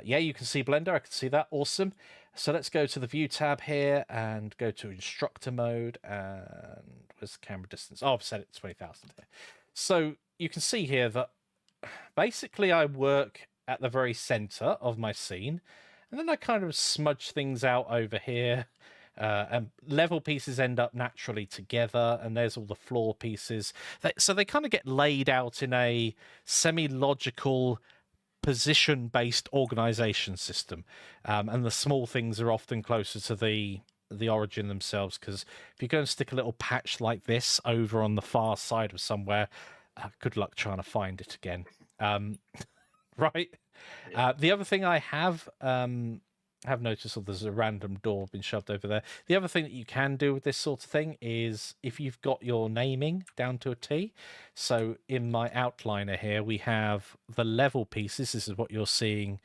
Yeah, you can see Blender. I can see that. Awesome. So let's go to the view tab here and go to instructor mode. And where's the camera distance? Oh, I've set it to 20,000 here. So you can see here that basically I work at the very center of my scene, and then I kind of smudge things out over here. And level pieces end up naturally together, and there's all the floor pieces. So they kind of get laid out in a semi-logical, position-based organization system. And the small things are often closer to the origin themselves, because if you go and stick a little patch like this over on the far side of somewhere, good luck trying to find it again. Right? Yeah. The other thing I have noticed, there's a random door been shoved over there. The other thing that you can do with this sort of thing is if you've got your naming down to a T. So in my outliner here, we have the level pieces. This is what you're seeing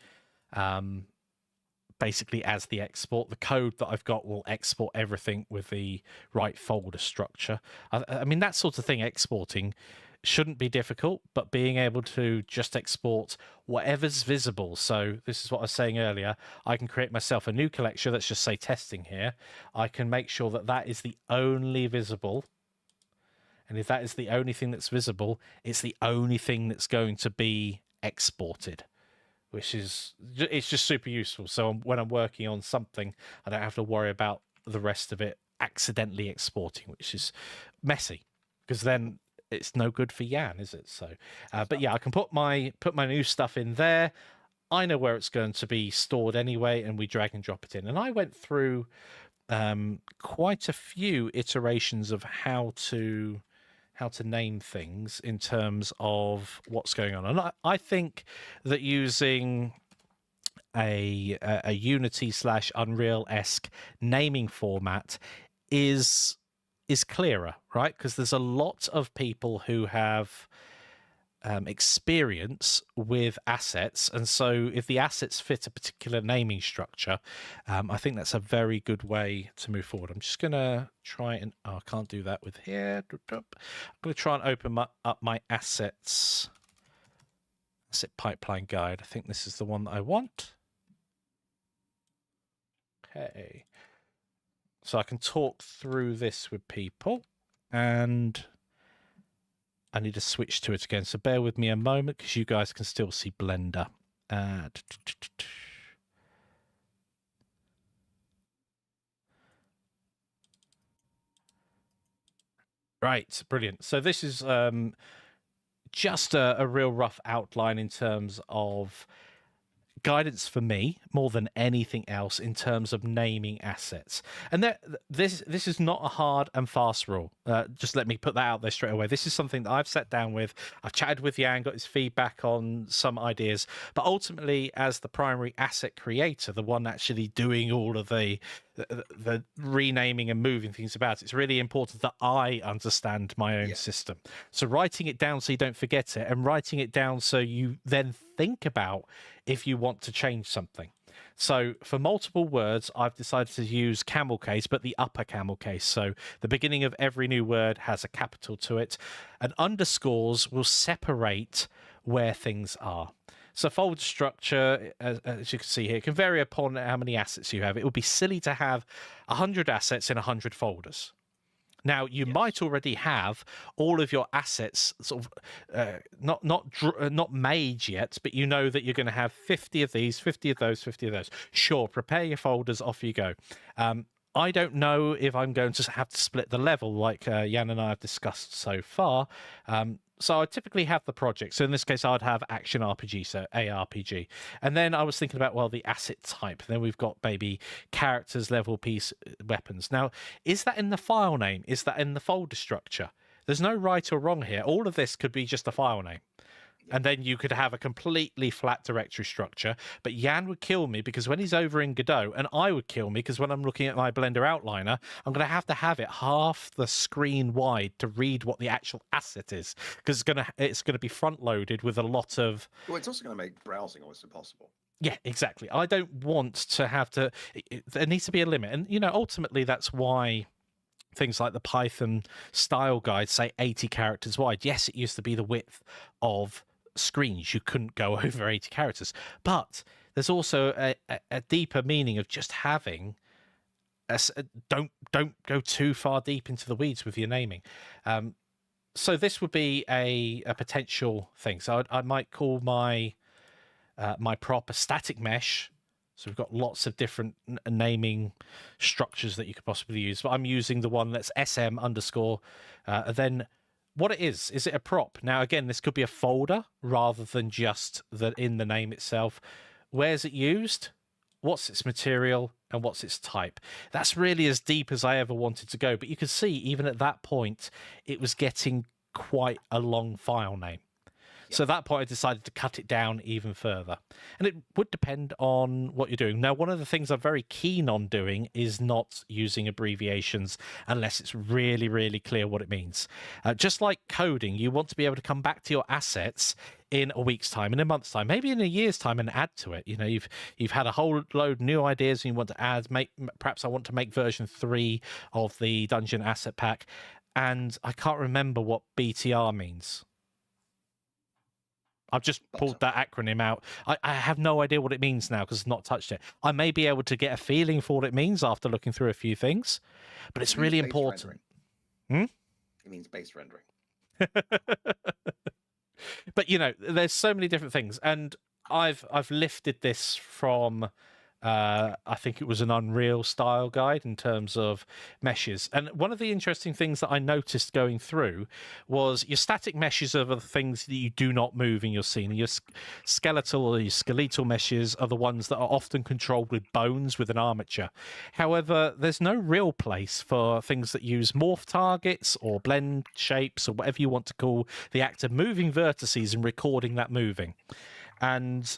basically as the export. The code that I've got will export everything with the right folder structure. I mean, that sort of thing, exporting, shouldn't be difficult, but being able to just export whatever's visible. So this is what I was saying earlier. I can create myself a new collection. Let's just say testing here. I can make sure that that is the only visible. And if that is the only thing that's visible, it's the only thing that's going to be exported, which is, it's just super useful. So when I'm working on something, I don't have to worry about the rest of it accidentally exporting, which is messy, because then it's no good for Jan, is it? So, but yeah, I can put my new stuff in there. I know where it's going to be stored anyway, and we drag and drop it in. And I went through quite a few iterations of how to name things in terms of what's going on. And I think that using a Unity / Unreal-esque naming format is clearer, right? Because there's a lot of people who have experience with assets, and so if the assets fit a particular naming structure, I think that's a very good way to move forward. I'm just gonna try and I can't do that with here. I'm gonna try and open up my asset pipeline guide. I think this is the one that I want. Okay. So I can talk through this with people, and I need to switch to it again. So bear with me a moment because you guys can still see Blender. Right, brilliant. So this is just a real rough outline in terms of guidance for me more than anything else in terms of naming assets. And this is not a hard and fast rule. Just let me put that out there straight away. This is something that I've sat down with. I've chatted with Jan, got his feedback on some ideas, but ultimately as the primary asset creator, the one actually doing all of the renaming and moving things about, it's really important that I understand my own system. So writing it down so you don't forget it, and writing it down so you then think about if you want to change something. So for multiple words, I've decided to use camel case, but the upper camel case. So the beginning of every new word has a capital to it, and underscores will separate where things are. So folder structure, as you can see here, can vary upon how many assets you have. It would be silly to have 100 assets in 100 folders. Now, you might already have all of your assets sort of not made yet, but you know that you're going to have 50 of these, 50 of those, 50 of those. Sure, prepare your folders, off you go. I don't know if I'm going to have to split the level like Jan and I have discussed so far. So I typically have the project. So in this case, I'd have action RPG, so ARPG. And then I was thinking about, well, the asset type. Then we've got maybe characters, level, piece, weapons. Now, is that in the file name? Is that in the folder structure? There's no right or wrong here. All of this could be just a file name. And then you could have a completely flat directory structure. But Jan would kill me because when he's over in Godot, and I would kill me because when I'm looking at my Blender outliner, I'm going to have it half the screen wide to read what the actual asset is, because it's going to be front loaded with a lot of. Well, it's also going to make browsing almost impossible. Yeah, exactly. I don't want to have to. There needs to be a limit, and ultimately that's why. Things like the Python style guide say 80 characters wide. Yes, it used to be the width of screens. You couldn't go over 80 characters. But there's also a deeper meaning of just having don't go too far deep into the weeds with your naming. So this would be a potential thing. So I might call my prop a static mesh. So we've got lots of different naming structures that you could possibly use, but I'm using the one that's SM underscore. Then what it is it a prop? Now, again, this could be a folder rather than just in the name itself. Where's it used? What's its material? And what's its type? That's really as deep as I ever wanted to go. But you can see, even at that point, it was getting quite a long file name. So at that point, I decided to cut it down even further. And it would depend on what you're doing. Now, one of the things I'm very keen on doing is not using abbreviations unless it's really, really clear what it means. Just like coding, you want to be able to come back to your assets in a week's time, in a month's time, maybe in a year's time, and add to it. You've had a whole load of new ideas and you want to add, perhaps I want to make version 3 of the Dungeon Asset Pack, and I can't remember what BTR means. I've just pulled that acronym out. I have no idea what it means now because I've not touched it. I may be able to get a feeling for what it means after looking through a few things, but it's really important. It means base rendering. But there's so many different things, and I've lifted this from I think it was an Unreal style guide in terms of meshes. And one of the interesting things that I noticed going through was your static meshes are the things that you do not move in your scene. And your skeletal or your skeletal meshes are the ones that are often controlled with bones with an armature. However, there's no real place for things that use morph targets or blend shapes or whatever you want to call the act of moving vertices and recording that moving. And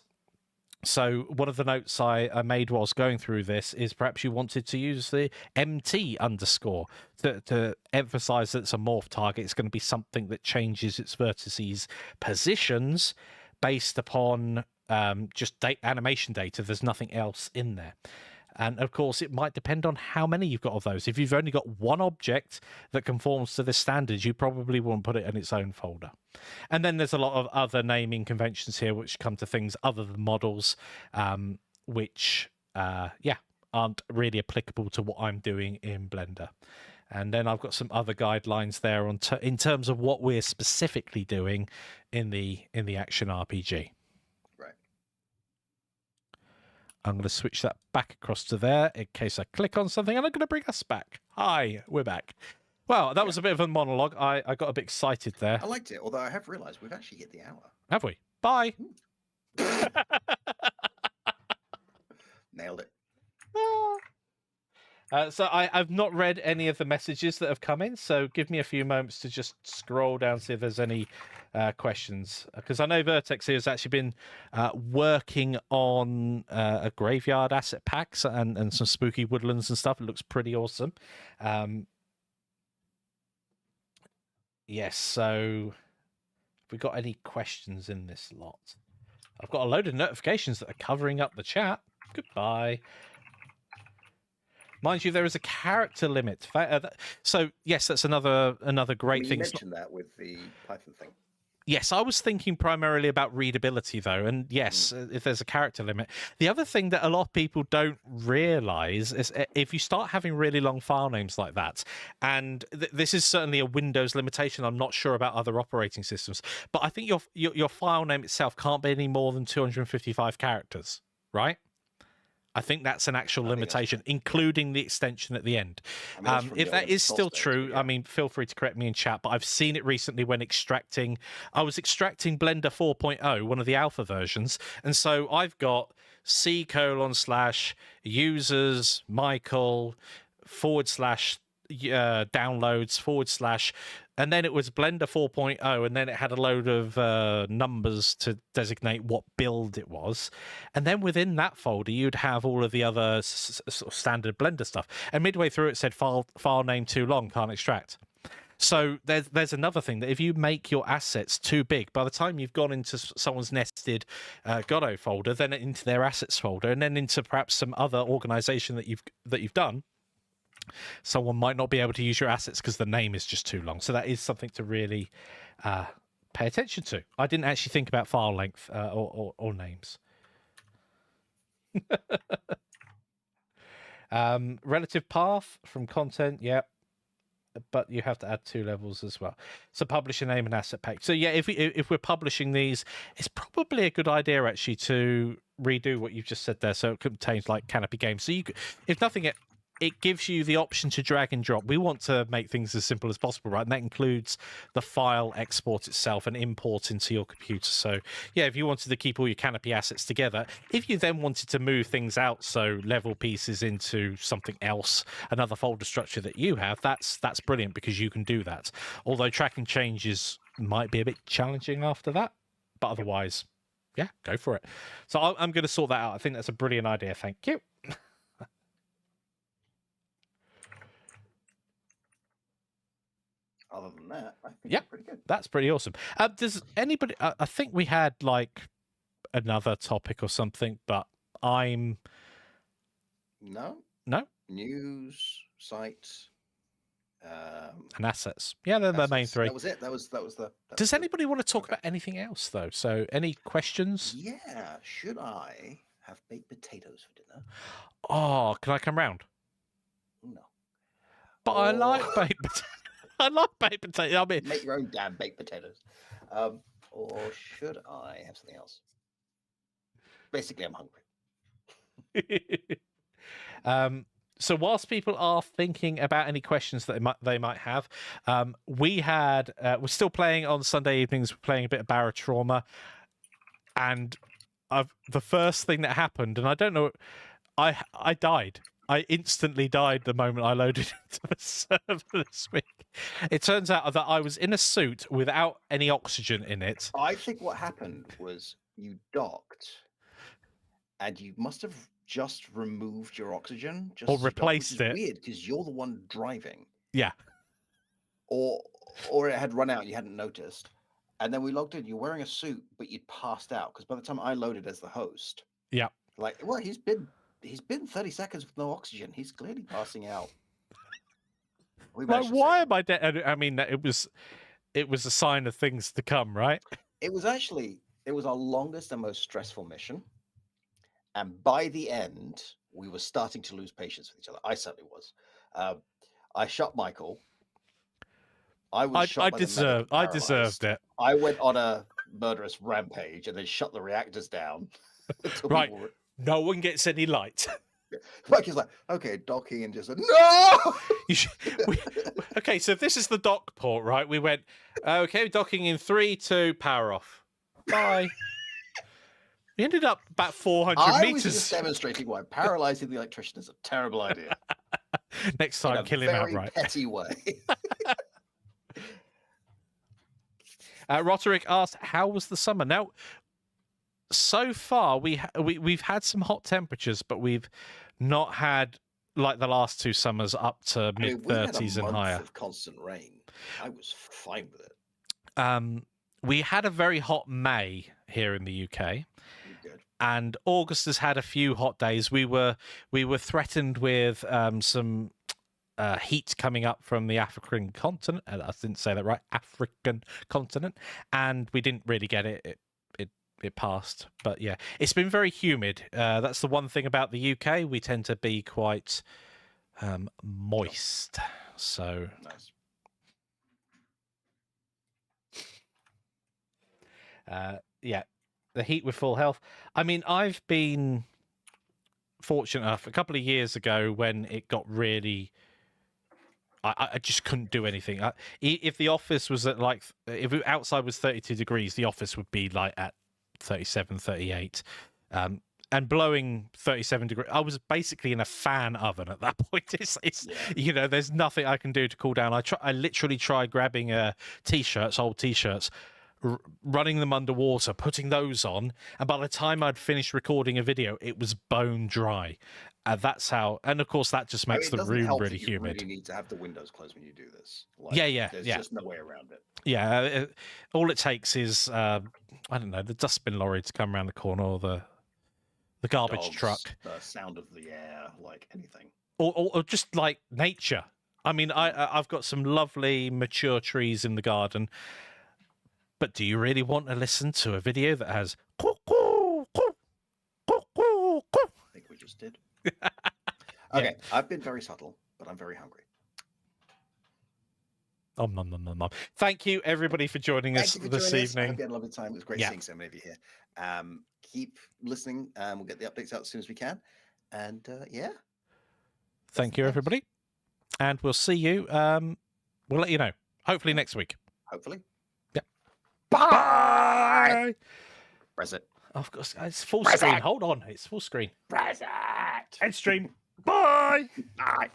so one of the notes I made whilst going through this is perhaps you wanted to use the MT underscore to emphasize that it's a morph target. It's going to be something that changes its vertices positions based upon just animation data. There's nothing else in there. And of course, it might depend on how many you've got of those. If you've only got one object that conforms to the standards, you probably won't put it in its own folder. And then there's a lot of other naming conventions here which come to things other than models, which, aren't really applicable to what I'm doing in Blender. And then I've got some other guidelines there in terms of what we're specifically doing in the action RPG. Right. I'm going to switch that back across to there in case I click on something, and I'm going to bring us back. Hi, we're back. Well, that was a bit of a monologue. I got a bit excited there. I liked it, although I have realised we've actually hit the hour. Have we? Bye. Nailed it. So I've not read any of the messages that have come in, so give me a few moments to just scroll down, see if there's any questions. Because I know Vertex here has actually been working on a graveyard asset packs and some spooky woodlands and stuff. It looks pretty awesome. Yes, so have we got any questions in this lot? I've got a load of notifications that are covering up the chat. Goodbye. Mind you, there is a character limit. So yes, that's another great thing. You mentioned that with the Python thing. Yes, I was thinking primarily about readability, though. And yes, if there's a character limit. The other thing that a lot of people don't realize is if you start having really long file names like that, and this is certainly a Windows limitation. I'm not sure about other operating systems, but I think your file name itself can't be any more than 255 characters, right? I think that's an actual limitation, including the extension at the end. If that is still true, I mean, feel free to correct me in chat, but I've seen it recently when extracting. I was extracting Blender 4.0, one of the alpha versions, and so I've got C:/users Michael / downloads / and then it was Blender 4.0, and then it had a load of numbers to designate what build it was, and then within that folder you'd have all of the other sort of standard Blender stuff, and midway through it said file name too long, can't extract. So there's another thing, that if you make your assets too big, by the time you've gone into someone's nested Godot folder, then into their assets folder, and then into perhaps some other organization that you've done, someone might not be able to use your assets because the name is just too long. So that is something to really pay attention to. I didn't actually think about file length or names. Relative path from content, yeah. But you have to add 2 levels as well. So publish a name and asset pack. So yeah, if we're publishing these, it's probably a good idea actually to redo what you've just said there. So it contains like Canopy games. So you, if nothing, it gives you the option to drag and drop. We want to make things as simple as possible, right? And that includes the file export itself and import into your computer. So yeah, if you wanted to keep all your Canopy assets together, if you then wanted to move things out, so level pieces into something else, another folder structure that you have, that's brilliant because you can do that. Although tracking changes might be a bit challenging after that, but otherwise, yeah, go for it. So I'm going to sort that out. I think that's a brilliant idea. Thank you. Other than that, I think it's pretty good. That's pretty awesome. Does anybody? I think we had like another topic or something, but I'm no news sites and assets. Yeah, they're the main 3. That was it. That was the. Does anybody want to talk about anything else though? So, any questions? Yeah. Should I have baked potatoes for dinner? Oh, can I come round? No. But I like baked potatoes. I like baked potatoes. I mean, make your own damn baked potatoes. Or should I have something else? Basically, I'm hungry. So whilst people are thinking about any questions that they might have, we're still playing on Sunday evenings. We're playing a bit of Barotrauma, and the first thing that happened, and I don't know, I died. I instantly died the moment I loaded into the server this week. It turns out that I was in a suit without any oxygen in it. I think what happened was you docked, and you must have just removed your oxygen, or replaced it. Weird, because you're the one driving. Yeah. Or it had run out and you hadn't noticed. And then we logged in. You're wearing a suit, but you'd passed out because by the time I loaded as the host, yeah, like, well, he's been 30 seconds with no oxygen. He's clearly passing out. Like, why am I dead? I mean, it was a sign of things to come, right? It was our longest and most stressful mission. And by the end, we were starting to lose patience with each other. I certainly was. I shot Michael. I was shot by the medic I paralyzed. deserved it. I went on a murderous rampage and then shut the reactors down. Until Right. people were... No one gets any light. Mikey's like, okay, docking, and just said, no! Okay, so this is the dock port, right? We went, okay, docking in 3, 2, power off. Bye. We ended up about 400 meters. I was just demonstrating why paralyzing the electrician is a terrible idea. Next time, kill him outright. In a very petty way. Roderick asked, how was the summer? Now, so far, we've had some hot temperatures, but we've not had, like the last 2 summers, up to mid-30s and higher. Of constant rain. I was fine with it. We had a very hot May here in the UK. Good. And August has had a few hot days. We were threatened with some heat coming up from the African continent. I didn't say that right. African continent, and we didn't really get it. It passed, but yeah, it's been very humid. That's the one thing about the UK. We tend to be quite moist. So nice. Yeah, the heat with full health. I mean, I've been fortunate enough a couple of years ago when it got really. I just couldn't do anything. If the office was at like, if outside was 32 degrees, the office would be like at 37, 38, and blowing 37 degrees. I was basically in a fan oven at that point. It's you know, there's nothing I can do to cool down. I literally tried grabbing old t-shirts, running them underwater, putting those on, and by the time I'd finished recording a video, it was bone dry. That's how, and of course that just makes the room really humid. You really need to have the windows closed when you do this. Like, yeah. There's just no way around it. Yeah, all it takes is I don't know, the dustbin lorry to come around the corner, or the garbage truck, the sound of the air, like anything, or just like nature. I mean, I've got some lovely mature trees in the garden, but do you really want to listen to a video that has? I think we just did. Okay, I've been very subtle, but I'm very hungry. Nom. Thank you, everybody, for joining us this evening. I hope you had a lovely time. It was great seeing so many of you here. Keep listening, and we'll get the updates out as soon as we can. And thank you, everybody, and we'll see you. We'll let you know. Hopefully next week. Hopefully. Yeah. Bye. Press it. Of course, it's full screen. Hold on, it's full screen. Press it. End stream. Bye. Bye.